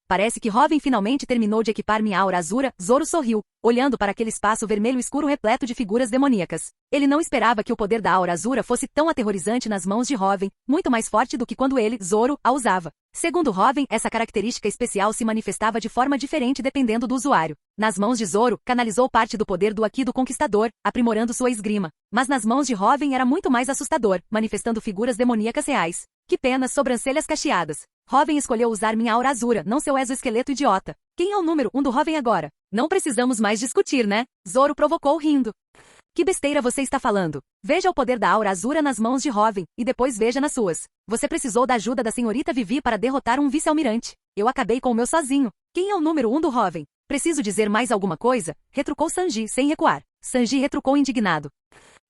Parece que Hoven finalmente terminou de equipar minha aura azura. Zoro sorriu, olhando para aquele espaço vermelho escuro repleto de figuras demoníacas. Ele não esperava que o poder da aura azura fosse tão aterrorizante nas mãos de Hoven, muito mais forte do que quando ele, Zoro, a usava. Segundo Hoven, essa característica especial se manifestava de forma diferente dependendo do usuário. Nas mãos de Zoro, canalizou parte do poder do Haki do Conquistador, aprimorando sua esgrima. Mas nas mãos de Hoven era muito mais assustador, manifestando figuras demoníacas reais. Que pena, sobrancelhas cacheadas. Hoven escolheu usar minha aura azura, não seu exoesqueleto idiota. Quem é o número 1 do Hoven agora? Não precisamos mais discutir, né? Zoro provocou rindo. Que besteira você está falando? Veja o poder da aura azura nas mãos de Hoven, e depois veja nas suas. Você precisou da ajuda da senhorita Vivi para derrotar um vice-almirante. Eu acabei com o meu sozinho. Quem é o número 1 do Hoven? Preciso dizer mais alguma coisa? Retrucou Sanji, sem recuar. Sanji retrucou indignado.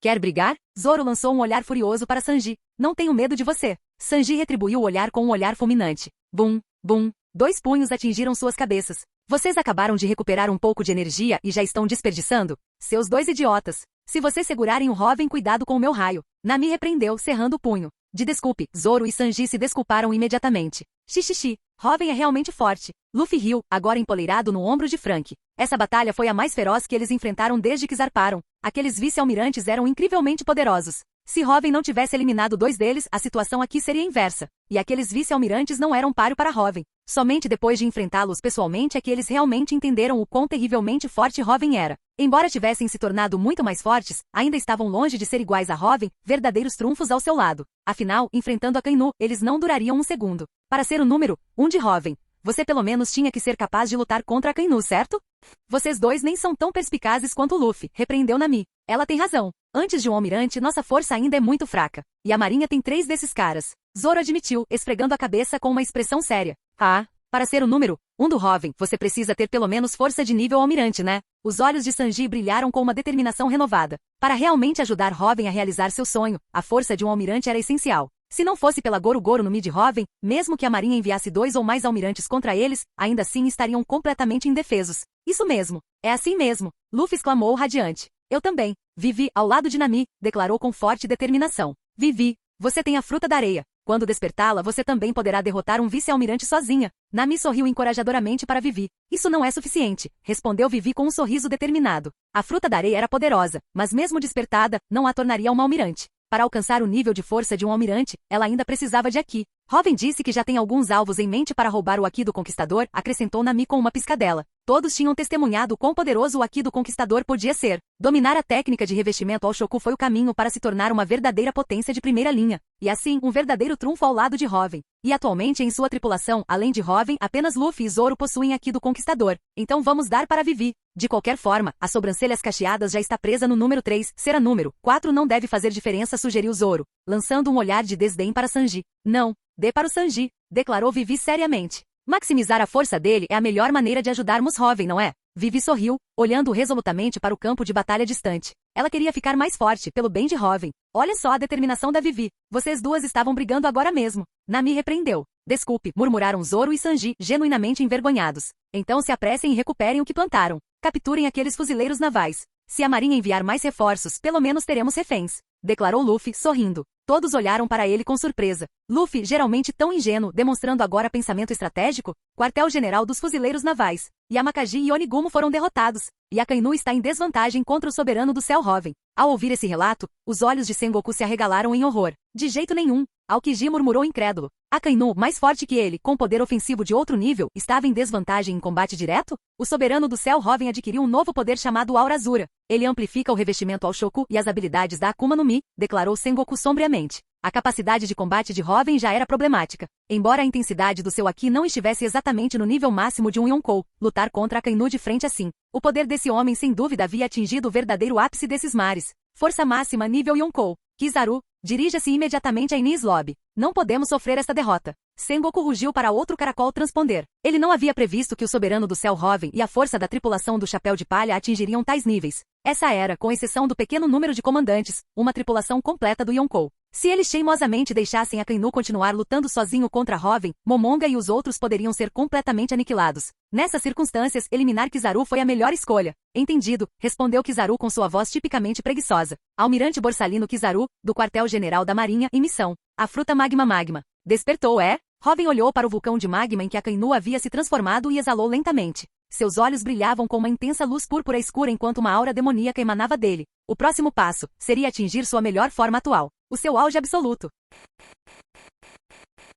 Quer brigar? Zoro lançou um olhar furioso para Sanji. Não tenho medo de você. Sanji retribuiu o olhar com um olhar fulminante. Bum, bum. 2 punhos atingiram suas cabeças. Vocês acabaram de recuperar um pouco de energia e já estão desperdiçando? Seus 2 idiotas. Se vocês segurarem o Hoven, cuidado com o meu raio. Nami repreendeu, cerrando o punho. De desculpe, Zoro e Sanji se desculparam imediatamente. Xixixi. Hoven é realmente forte. Luffy riu, agora empoleirado no ombro de Frank. Essa batalha foi a mais feroz que eles enfrentaram desde que zarparam. Aqueles vice-almirantes eram incrivelmente poderosos. Se Hoven não tivesse eliminado 2 deles, a situação aqui seria inversa. E aqueles vice-almirantes não eram páreo para Hoven. Somente depois de enfrentá-los pessoalmente é que eles realmente entenderam o quão terrivelmente forte Hoven era. Embora tivessem se tornado muito mais fortes, ainda estavam longe de ser iguais a Hoven, verdadeiros trunfos ao seu lado. Afinal, enfrentando Akainu, eles não durariam um segundo. Para ser o número 1 de Hoven, você pelo menos tinha que ser capaz de lutar contra Akainu, certo? Vocês 2 nem são tão perspicazes quanto Luffy, repreendeu Nami. Ela tem razão. Antes de um almirante, nossa força ainda é muito fraca. E a marinha tem 3 desses caras. Zoro admitiu, esfregando a cabeça com uma expressão séria. Ah, para ser o número 1 do Hoven, você precisa ter pelo menos força de nível almirante, né? Os olhos de Sanji brilharam com uma determinação renovada. Para realmente ajudar Hoven a realizar seu sonho, a força de um almirante era essencial. Se não fosse pela Goro Goro no Mi de Hoven, mesmo que a marinha enviasse 2 ou mais almirantes contra eles, ainda assim estariam completamente indefesos. Isso mesmo. É assim mesmo. Luffy exclamou radiante. Eu também. Vivi, ao lado de Nami, declarou com forte determinação. Vivi, você tem a fruta da areia. Quando despertá-la, você também poderá derrotar um vice-almirante sozinha. Nami sorriu encorajadoramente para Vivi. Isso não é suficiente, respondeu Vivi com um sorriso determinado. A fruta da areia era poderosa, mas mesmo despertada, não a tornaria uma almirante. Para alcançar o nível de força de um almirante, ela ainda precisava de Haki. Robin disse que já tem alguns alvos em mente para roubar o Haki do Conquistador, acrescentou Nami com uma piscadela. Todos tinham testemunhado quão poderoso o Haki do Conquistador podia ser. Dominar a técnica de revestimento ao Shoku foi o caminho para se tornar uma verdadeira potência de primeira linha. E assim, um verdadeiro trunfo ao lado de Robin. E atualmente em sua tripulação, além de Robin, apenas Luffy e Zoro possuem Haki do Conquistador. Então vamos dar para Vivi. De qualquer forma, as sobrancelhas cacheadas já está presa no número 3, será número 4 não deve fazer diferença, sugeriu Zoro, lançando um olhar de desdém para Sanji. Não, dê para o Sanji, declarou Vivi seriamente. Maximizar a força dele é a melhor maneira de ajudarmos Robin, não é? Vivi sorriu, olhando resolutamente para o campo de batalha distante. Ela queria ficar mais forte, pelo bem de Robin. Olha só a determinação da Vivi. Vocês duas estavam brigando agora mesmo. Nami repreendeu. Desculpe, murmuraram Zoro e Sanji, genuinamente envergonhados. Então se apressem e recuperem o que plantaram. Capturem aqueles fuzileiros navais. Se a marinha enviar mais reforços, pelo menos teremos reféns, declarou Luffy, sorrindo. Todos olharam para ele com surpresa. Luffy, geralmente tão ingênuo, demonstrando agora pensamento estratégico? Quartel-general dos fuzileiros navais. Yamakagi e Onigumo foram derrotados. E Akainu está em desvantagem contra o soberano do céu Robin. Ao ouvir esse relato, os olhos de Sengoku se arregalaram em horror. De jeito nenhum. Aokiji murmurou incrédulo. Akainu, mais forte que ele, com poder ofensivo de outro nível, estava em desvantagem em combate direto? O soberano do céu Robin adquiriu um novo poder chamado Aura Azura. Ele amplifica o revestimento ao Shoku e as habilidades da Akuma no Mi, declarou Sengoku sombriamente. A capacidade de combate de Robin já era problemática. Embora a intensidade do seu Haki não estivesse exatamente no nível máximo de um Yonkou, lutar contra Akainu de frente assim. O poder desse homem sem dúvida havia atingido o verdadeiro ápice desses mares. Força máxima nível Yonkou. Kizaru, dirija-se imediatamente a Enies Lobby. Não podemos sofrer esta derrota. Sengoku rugiu para outro caracol transponder. Ele não havia previsto que o soberano do céu Robin e a força da tripulação do Chapéu de Palha atingiriam tais níveis. Essa era, com exceção do pequeno número de comandantes, uma tripulação completa do Yonkou. Se eles teimosamente deixassem Akainu continuar lutando sozinho contra Robin, Momonga e os outros poderiam ser completamente aniquilados. Nessas circunstâncias, eliminar Kizaru foi a melhor escolha. Entendido, respondeu Kizaru com sua voz tipicamente preguiçosa. Almirante Borsalino Kizaru, do quartel-general da Marinha, em missão. A fruta Magma. Despertou, é? Robin olhou para o vulcão de magma em que Akainu havia se transformado e exalou lentamente. Seus olhos brilhavam com uma intensa luz púrpura escura enquanto uma aura demoníaca emanava dele. O próximo passo seria atingir sua melhor forma atual. O seu auge absoluto.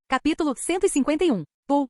Capítulo 151. Pul.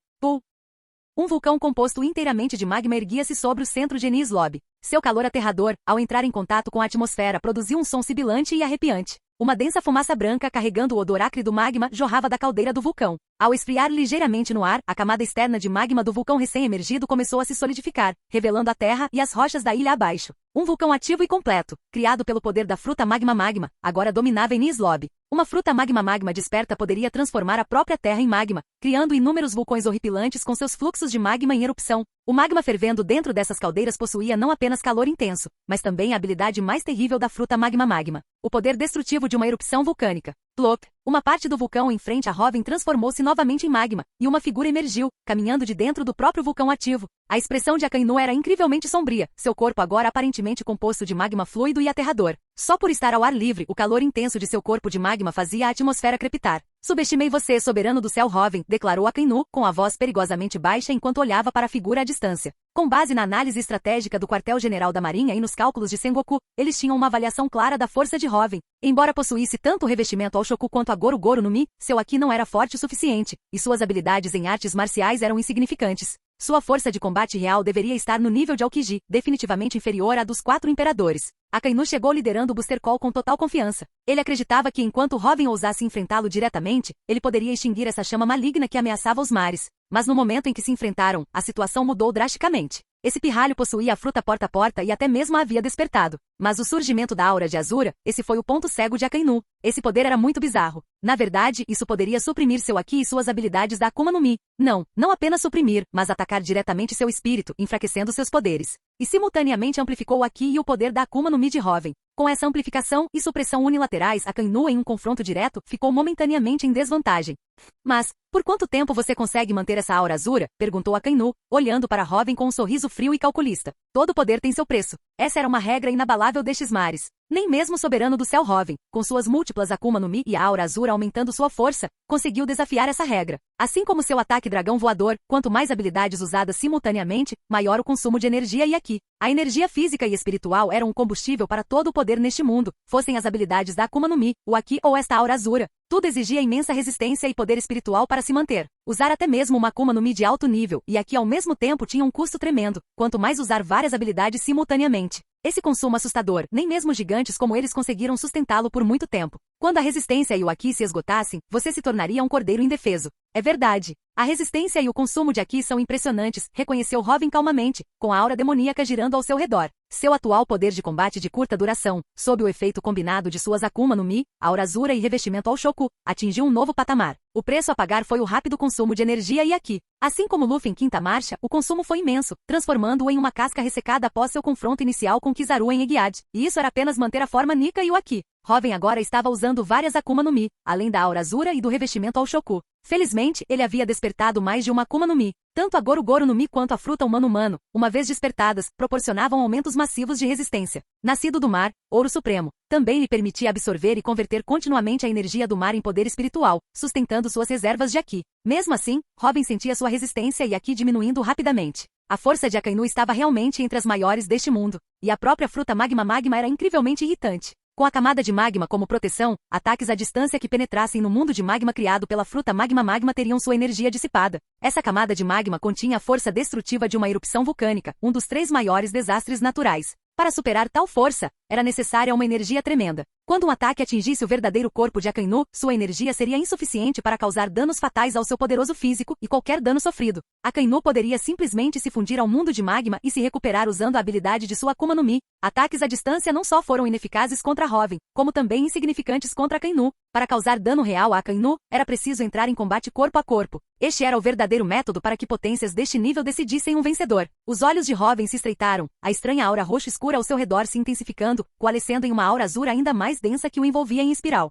Um vulcão composto inteiramente de magma erguia-se sobre o centro de Enies Lobby. Seu calor aterrador, ao entrar em contato com a atmosfera, produziu um som sibilante e arrepiante. Uma densa fumaça branca carregando o odor acre do magma jorrava da caldeira do vulcão. Ao esfriar ligeiramente no ar, a camada externa de magma do vulcão recém-emergido começou a se solidificar, revelando a terra e as rochas da ilha abaixo. Um vulcão ativo e completo, criado pelo poder da fruta Magma, agora dominava Enies Lobby. Uma fruta Magma desperta poderia transformar a própria terra em magma, criando inúmeros vulcões horripilantes com seus fluxos de magma em erupção. O magma fervendo dentro dessas caldeiras possuía não apenas calor intenso, mas também a habilidade mais terrível da fruta Magma. O poder destrutivo de uma erupção vulcânica. Plop! Uma parte do vulcão em frente a Robin transformou-se novamente em magma, e uma figura emergiu, caminhando de dentro do próprio vulcão ativo. A expressão de Akainu era incrivelmente sombria, seu corpo agora aparentemente composto de magma fluido e aterrador. Só por estar ao ar livre, o calor intenso de seu corpo de magma fazia a atmosfera crepitar. Subestimei você, soberano do céu Robin, declarou Akainu, com a voz perigosamente baixa enquanto olhava para a figura à distância. Com base na análise estratégica do quartel-general da Marinha e nos cálculos de Sengoku, eles tinham uma avaliação clara da força de Robin. Embora possuísse tanto o revestimento ao Shoku quanto a Goru no Mi, seu Haki não era forte o suficiente, e suas habilidades em artes marciais eram insignificantes. Sua força de combate real deveria estar no nível de Aokiji, definitivamente inferior à dos 4 imperadores. Akainu chegou liderando o Booster Call com total confiança. Ele acreditava que enquanto Robin ousasse enfrentá-lo diretamente, ele poderia extinguir essa chama maligna que ameaçava os mares. Mas no momento em que se enfrentaram, a situação mudou drasticamente. Esse pirralho possuía a fruta porta-a-porta e até mesmo a havia despertado. Mas o surgimento da aura de Azura, esse foi o ponto cego de Akainu. Esse poder era muito bizarro. Na verdade, isso poderia suprimir seu Haki e suas habilidades da Akuma no Mi. Não apenas suprimir, mas atacar diretamente seu espírito, enfraquecendo seus poderes. E simultaneamente amplificou o Haki e o poder da Akuma no Mi de Robin. Com essa amplificação e supressão unilaterais, Akainu em um confronto direto ficou momentaneamente em desvantagem. Mas, por quanto tempo você consegue manter essa aura azura? Perguntou Akainu, olhando para Robin com um sorriso frio e calculista. Todo poder tem seu preço. Essa era uma regra inabalável destes mares. Nem mesmo o soberano do céu Robin, com suas múltiplas Akuma no Mi e a aura azura aumentando sua força, conseguiu desafiar essa regra. Assim como seu ataque dragão voador, quanto mais habilidades usadas simultaneamente, maior o consumo de energia e Aki. A energia física e espiritual eram um combustível para todo o poder neste mundo, fossem as habilidades da Akuma no Mi, o Aki ou esta aura azura. Tudo exigia imensa resistência e poder espiritual para se manter. Usar até mesmo uma Akuma no Mi de alto nível e Aki ao mesmo tempo tinha um custo tremendo, quanto mais usar várias habilidades simultaneamente. Esse consumo assustador, nem mesmo gigantes como eles conseguiram sustentá-lo por muito tempo. Quando a resistência e o Aki se esgotassem, você se tornaria um cordeiro indefeso. É verdade. A resistência e o consumo de Aki são impressionantes, reconheceu Robin calmamente, com a aura demoníaca girando ao seu redor. Seu atual poder de combate de curta duração, sob o efeito combinado de suas Akuma no Mi, aura azura e revestimento ao Shoku, atingiu um novo patamar. O preço a pagar foi o rápido consumo de energia e Aki. Assim como Luffy em quinta marcha, o consumo foi imenso, transformando-o em uma casca ressecada após seu confronto inicial com Kizaru em Egghead. E isso era apenas manter a forma Nika e o Aki. Robin agora estava usando várias Akuma no Mi, além da aura azura e do revestimento ao Shoku. Felizmente, ele havia despertado mais de uma Akuma no Mi. Tanto a Goru Goru no Mi quanto a fruta humano-humano, uma vez despertadas, proporcionavam aumentos massivos de resistência. Nascido do mar, Ouro Supremo, também lhe permitia absorver e converter continuamente a energia do mar em poder espiritual, sustentando suas reservas de Aki. Mesmo assim, Robin sentia sua resistência e Aki diminuindo rapidamente. A força de Akainu estava realmente entre as maiores deste mundo, e a própria fruta Magma era incrivelmente irritante. Com a camada de magma como proteção, ataques à distância que penetrassem no mundo de magma criado pela fruta Magma teriam sua energia dissipada. Essa camada de magma continha a força destrutiva de uma erupção vulcânica, um dos 3 maiores desastres naturais. Para superar tal força, era necessária uma energia tremenda. Quando um ataque atingisse o verdadeiro corpo de Akainu, sua energia seria insuficiente para causar danos fatais ao seu poderoso físico e qualquer dano sofrido. Akainu poderia simplesmente se fundir ao mundo de magma e se recuperar usando a habilidade de sua Akuma no Mi. Ataques à distância não só foram ineficazes contra Robin, como também insignificantes contra Akainu. Para causar dano real a Akainu, era preciso entrar em combate corpo a corpo. Este era o verdadeiro método para que potências deste nível decidissem um vencedor. Os olhos de Robin se estreitaram, a estranha aura roxa escura ao seu redor se intensificando, coalescendo em uma aura azura ainda mais densa que o envolvia em espiral.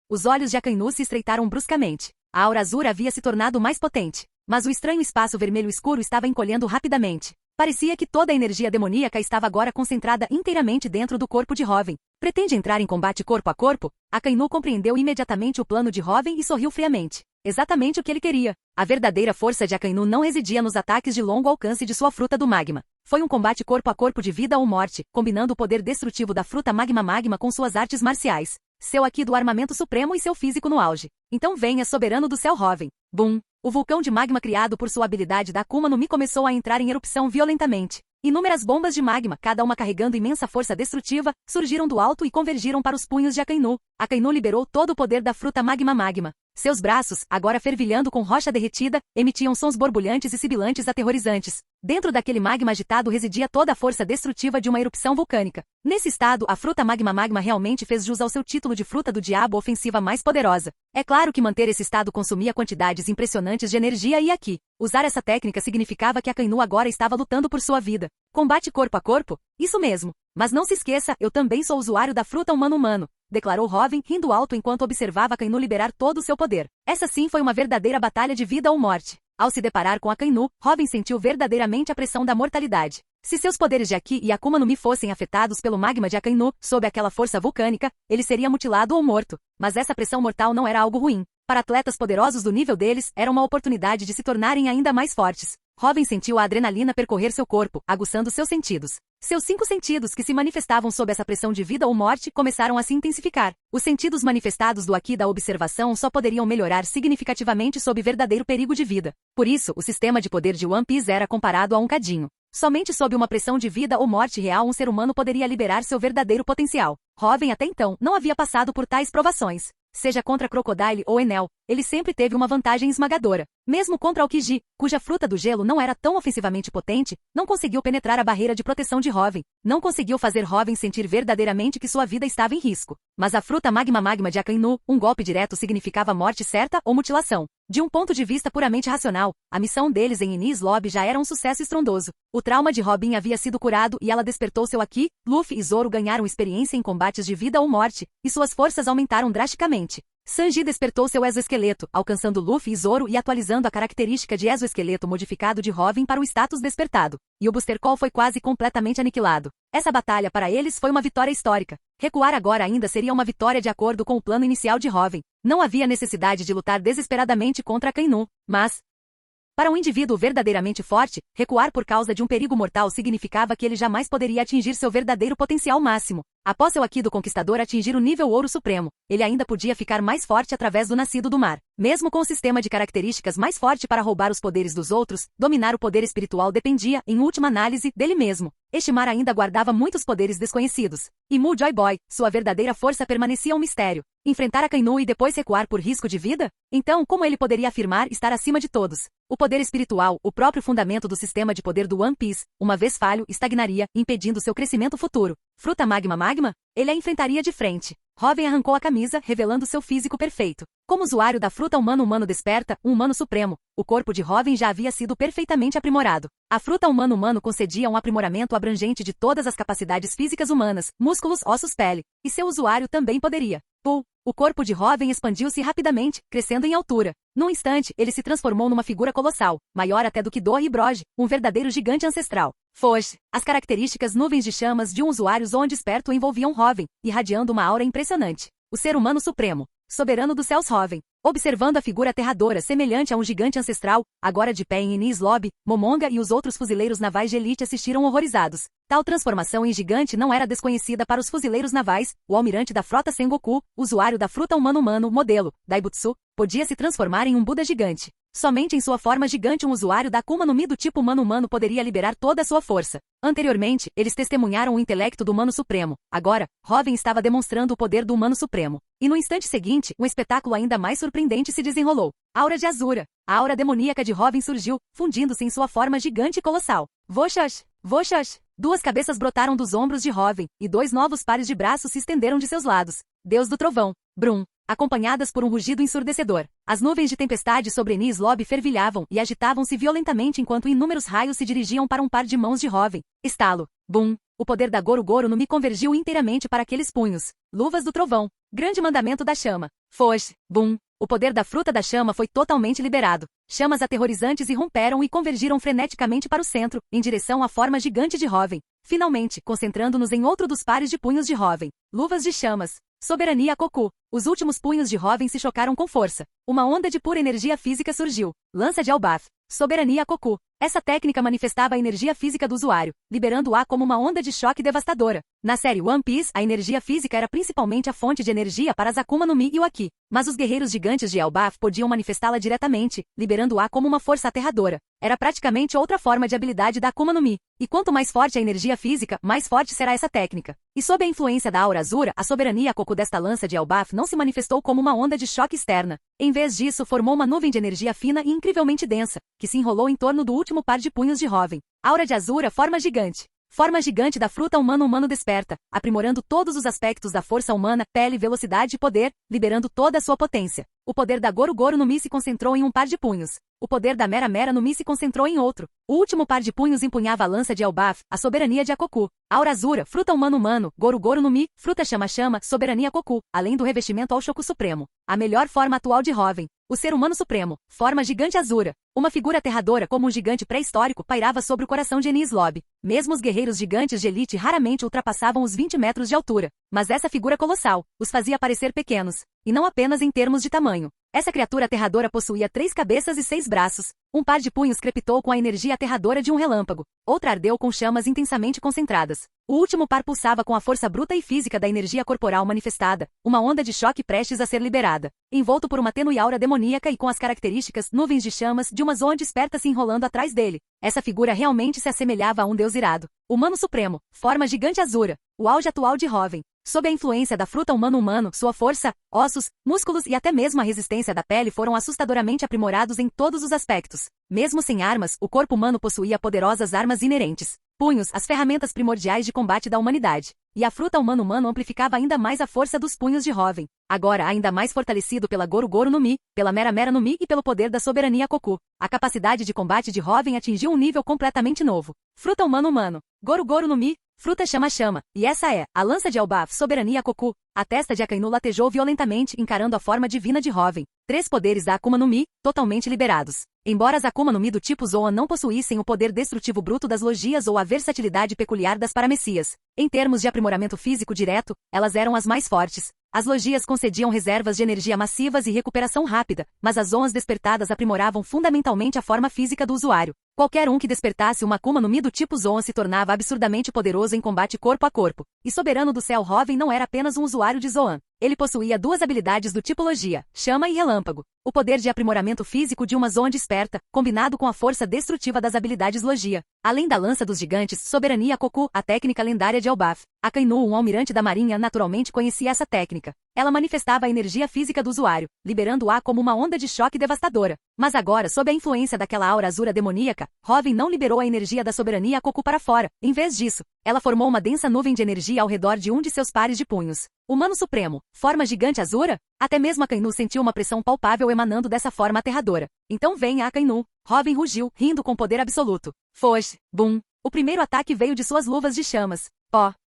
Os olhos de Akainu se estreitaram bruscamente. A aura azura havia se tornado mais potente, mas o estranho espaço vermelho escuro estava encolhendo rapidamente. Parecia que toda a energia demoníaca estava agora concentrada inteiramente dentro do corpo de Robin. Pretende entrar em combate corpo a corpo? Akainu compreendeu imediatamente o plano de Robin e sorriu friamente. Exatamente o que ele queria. A verdadeira força de Akainu não residia nos ataques de longo alcance de sua fruta do magma. Foi um combate corpo a corpo de vida ou morte, combinando o poder destrutivo da fruta magma com suas artes marciais. Seu Aki do armamento supremo e seu físico no auge. Então venha, soberano do céu Robin. Bum! O vulcão de magma criado por sua habilidade da Akuma no Mi começou a entrar em erupção violentamente. Inúmeras bombas de magma, cada uma carregando imensa força destrutiva, surgiram do alto e convergiram para os punhos de Akainu. Akainu liberou todo o poder da fruta magma. Seus braços, agora fervilhando com rocha derretida, emitiam sons borbulhantes e sibilantes aterrorizantes. Dentro daquele magma agitado residia toda a força destrutiva de uma erupção vulcânica. Nesse estado, a fruta magma realmente fez jus ao seu título de fruta do diabo ofensiva mais poderosa. É claro que manter esse estado consumia quantidades impressionantes de energia e Aki. Usar essa técnica significava que Akainu agora estava lutando por sua vida. Combate corpo a corpo? Isso mesmo. Mas não se esqueça, eu também sou usuário da fruta humano, declarou Robin, rindo alto enquanto observava Akainu liberar todo o seu poder. Essa sim foi uma verdadeira batalha de vida ou morte. Ao se deparar com Akainu, Robin sentiu verdadeiramente a pressão da mortalidade. Se seus poderes de Aki e Akuma no Mi fossem afetados pelo magma de Akainu, sob aquela força vulcânica, ele seria mutilado ou morto. Mas essa pressão mortal não era algo ruim. Para atletas poderosos do nível deles, era uma oportunidade de se tornarem ainda mais fortes. Robin sentiu a adrenalina percorrer seu corpo, aguçando seus sentidos. Seus 5 sentidos que se manifestavam sob essa pressão de vida ou morte começaram a se intensificar. Os sentidos manifestados do Aki da observação só poderiam melhorar significativamente sob verdadeiro perigo de vida. Por isso, o sistema de poder de One Piece era comparado a um cadinho. Somente sob uma pressão de vida ou morte real um ser humano poderia liberar seu verdadeiro potencial. Robin até então não havia passado por tais provações. Seja contra Crocodile ou Enel, ele sempre teve uma vantagem esmagadora. Mesmo contra Aokiji, cuja fruta do gelo não era tão ofensivamente potente, não conseguiu penetrar a barreira de proteção de Robin. Não conseguiu fazer Robin sentir verdadeiramente que sua vida estava em risco. Mas a fruta magma de Akainu, um golpe direto significava morte certa ou mutilação. De um ponto de vista puramente racional, a missão deles em Enies Lobby já era um sucesso estrondoso. O trauma de Robin havia sido curado e ela despertou seu Aki. Luffy e Zoro ganharam experiência em combates de vida ou morte, e suas forças aumentaram drasticamente. Sanji despertou seu exoesqueleto, alcançando Luffy e Zoro e atualizando a característica de exoesqueleto modificado de Robin para o status despertado. E o Booster Call foi quase completamente aniquilado. Essa batalha para eles foi uma vitória histórica. Recuar agora ainda seria uma vitória de acordo com o plano inicial de Robin. Não havia necessidade de lutar desesperadamente contra Akainu, mas... para um indivíduo verdadeiramente forte, recuar por causa de um perigo mortal significava que ele jamais poderia atingir seu verdadeiro potencial máximo. Após seu Haki do Conquistador atingir o nível Ouro Supremo, ele ainda podia ficar mais forte através do Nascido do Mar. Mesmo com o sistema de características mais forte para roubar os poderes dos outros, dominar o poder espiritual dependia, em última análise, dele mesmo. Este mar ainda guardava muitos poderes desconhecidos. E Mu Joy Boy, sua verdadeira força permanecia um mistério. Enfrentar Akainu e depois recuar por risco de vida? Então, como ele poderia afirmar estar acima de todos? O poder espiritual, o próprio fundamento do sistema de poder do One Piece, uma vez falho, estagnaria, impedindo seu crescimento futuro. Fruta Magma? Ele a enfrentaria de frente. Robin arrancou a camisa, revelando seu físico perfeito. Como usuário da fruta humano desperta, um humano supremo, o corpo de Robin já havia sido perfeitamente aprimorado. A fruta humano concedia um aprimoramento abrangente de todas as capacidades físicas humanas, músculos, ossos, pele. E seu usuário também poderia. O corpo de Robin expandiu-se rapidamente, crescendo em altura. Num instante, ele se transformou numa figura colossal, maior até do que Dory e Brogy, um verdadeiro gigante ancestral. Foge. As características nuvens de chamas de um usuário Zoan desperto envolviam Robin, irradiando uma aura impressionante. O ser humano supremo, soberano dos céus Robin. Observando a figura aterradora semelhante a um gigante ancestral, agora de pé em Enies Lobby, Momonga e os outros fuzileiros navais de elite assistiram horrorizados. Tal transformação em gigante não era desconhecida para os fuzileiros navais. O almirante da frota Sengoku, usuário da fruta humano modelo, Daibutsu, podia se transformar em um Buda gigante. Somente em sua forma gigante um usuário da Akuma no Mi do tipo humano poderia liberar toda a sua força. Anteriormente, eles testemunharam o intelecto do humano supremo. Agora, Robin estava demonstrando o poder do humano supremo. E no instante seguinte, um espetáculo ainda mais surpreendente se desenrolou. Aura de Azura. A aura demoníaca de Robin surgiu, fundindo-se em sua forma gigante e colossal. Voxas! Duas cabeças brotaram dos ombros de Robin, e dois novos pares de braços se estenderam de seus lados. Deus do Trovão. Brum. Acompanhadas por um rugido ensurdecedor. As nuvens de tempestade sobre Enies Lobby fervilhavam e agitavam-se violentamente enquanto inúmeros raios se dirigiam para um par de mãos de Robin. Estalo. Bum. O poder da Goru no Mi convergiu inteiramente para aqueles punhos. Luvas do Trovão. Grande mandamento da chama. Foge. Bum. O poder da fruta da chama foi totalmente liberado. Chamas aterrorizantes irromperam e convergiram freneticamente para o centro, em direção à forma gigante de Robin. Finalmente, concentrando-nos em outro dos pares de punhos de Robin. Luvas de chamas. Soberania Koku. Os últimos punhos de Robin se chocaram com força. Uma onda de pura energia física surgiu. Lança de Elbaf. Soberania Koku. Essa técnica manifestava a energia física do usuário, liberando-a como uma onda de choque devastadora. Na série One Piece, a energia física era principalmente a fonte de energia para as Akuma no Mi e o Haki, mas os guerreiros gigantes de Elbaf podiam manifestá-la diretamente, liberando-a como uma força aterradora. Era praticamente outra forma de habilidade da Akuma no Mi. E quanto mais forte a energia física, mais forte será essa técnica. E sob a influência da Aura Azura, a soberania Koku desta lança de Elbaf não se manifestou como uma onda de choque externa. Em vez disso, formou uma nuvem de energia fina e incrivelmente densa, que se enrolou em torno do último par de punhos de Robin. Aura de Azura, forma gigante. Forma gigante da fruta humano desperta, aprimorando todos os aspectos da força humana, pele, velocidade e poder, liberando toda a sua potência. O poder da Goru no Mi se concentrou em um par de punhos. O poder da Mera no Mi se concentrou em outro. O último par de punhos empunhava a lança de Elbaf, a soberania de Akoku. Aura Azura, fruta humano, Goru no Mi, fruta chama, soberania Koku, além do revestimento ao Shoku Supremo. A melhor forma atual de Robin. O ser humano supremo, forma gigante Azura. Uma figura aterradora como um gigante pré-histórico pairava sobre o coração de Enies Lobby. Mesmo os guerreiros gigantes de elite raramente ultrapassavam os 20 metros de altura. Mas essa figura colossal os fazia parecer pequenos. E não apenas em termos de tamanho. Essa criatura aterradora possuía 3 cabeças e 6 braços. Um par de punhos crepitou com a energia aterradora de um relâmpago. Outra ardeu com chamas intensamente concentradas. O último par pulsava com a força bruta e física da energia corporal manifestada, uma onda de choque prestes a ser liberada. Envolto por uma tênue aura demoníaca e com as características nuvens de chamas de uma Zoan desperta se enrolando atrás dele. Essa figura realmente se assemelhava a um deus irado. Humano supremo, forma gigante Azura, o auge atual de Robin. Sob a influência da fruta humano, sua força, ossos, músculos e até mesmo a resistência da pele foram assustadoramente aprimorados em todos os aspectos. Mesmo sem armas, o corpo humano possuía poderosas armas inerentes. Punhos, as ferramentas primordiais de combate da humanidade. E a fruta humano amplificava ainda mais a força dos punhos de Robin. Agora ainda mais fortalecido pela Goru no Mi, pela Mera no Mi e pelo poder da soberania Koku. A capacidade de combate de Robin atingiu um nível completamente novo. Fruta humano, Goru no Mi, Fruta chama-chama, e essa é, a lança de Elbaf, soberania Koku. A testa de Akainu latejou violentamente, encarando a forma divina de Hoven. 3 poderes da Akuma no Mi, totalmente liberados. Embora as Akuma no Mi do tipo Zoan não possuíssem o poder destrutivo bruto das logias ou a versatilidade peculiar das paramecias, em termos de aprimoramento físico direto, elas eram as mais fortes. As logias concediam reservas de energia massivas e recuperação rápida, mas as Zoans despertadas aprimoravam fundamentalmente a forma física do usuário. Qualquer um que despertasse uma Akuma no Mi do tipo Zoan se tornava absurdamente poderoso em combate corpo a corpo. E Soberano do Céu Hoven não era apenas um usuário de Zoan. Ele possuía 2 habilidades do tipo Logia, Chama e Relâmpago. O poder de aprimoramento físico de uma Zoan desperta, combinado com a força destrutiva das habilidades Logia. Além da lança dos gigantes, Soberania Koku, a técnica lendária de Elbaf. Akainu, um almirante da marinha, naturalmente conhecia essa técnica. Ela manifestava a energia física do usuário, liberando-a como uma onda de choque devastadora. Mas agora, sob a influência daquela aura azura demoníaca, Hoven não liberou a energia da soberania Koku para fora. Em vez disso, ela formou uma densa nuvem de energia ao redor de um de seus pares de punhos. Humano Supremo, forma gigante azura? Até mesmo Akainu sentiu uma pressão palpável emanando dessa forma aterradora. Então venha Akainu. Hoven rugiu, rindo com poder absoluto. Fosh, bum. O primeiro ataque veio de suas luvas de chamas.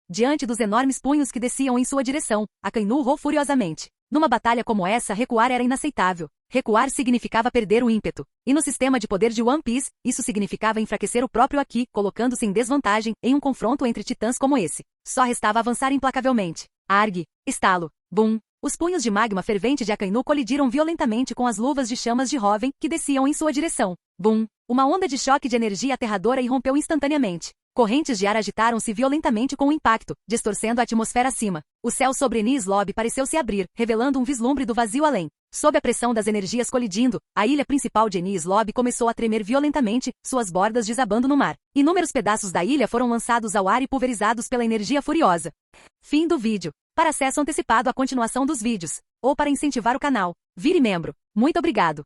Diante dos enormes punhos que desciam em sua direção, Akainu urrou furiosamente. Numa batalha como essa, recuar era inaceitável. Recuar significava perder o ímpeto. E no sistema de poder de One Piece, isso significava enfraquecer o próprio Aki, colocando-se em desvantagem em um confronto entre titãs como esse. Só restava avançar implacavelmente. Argue, estalo, bum. Os punhos de magma fervente de Akainu colidiram violentamente com as luvas de chamas de Hoven, que desciam em sua direção. Bum. Uma onda de choque de energia aterradora irrompeu instantaneamente. Correntes de ar agitaram-se violentamente com o impacto, distorcendo a atmosfera acima. O céu sobre Enies Lobby pareceu se abrir, revelando um vislumbre do vazio além. Sob a pressão das energias colidindo, a ilha principal de Enies Lobby começou a tremer violentamente, suas bordas desabando no mar. Inúmeros pedaços da ilha foram lançados ao ar e pulverizados pela energia furiosa. Fim do vídeo. Para acesso antecipado à continuação dos vídeos, ou para incentivar o canal, vire membro. Muito obrigado.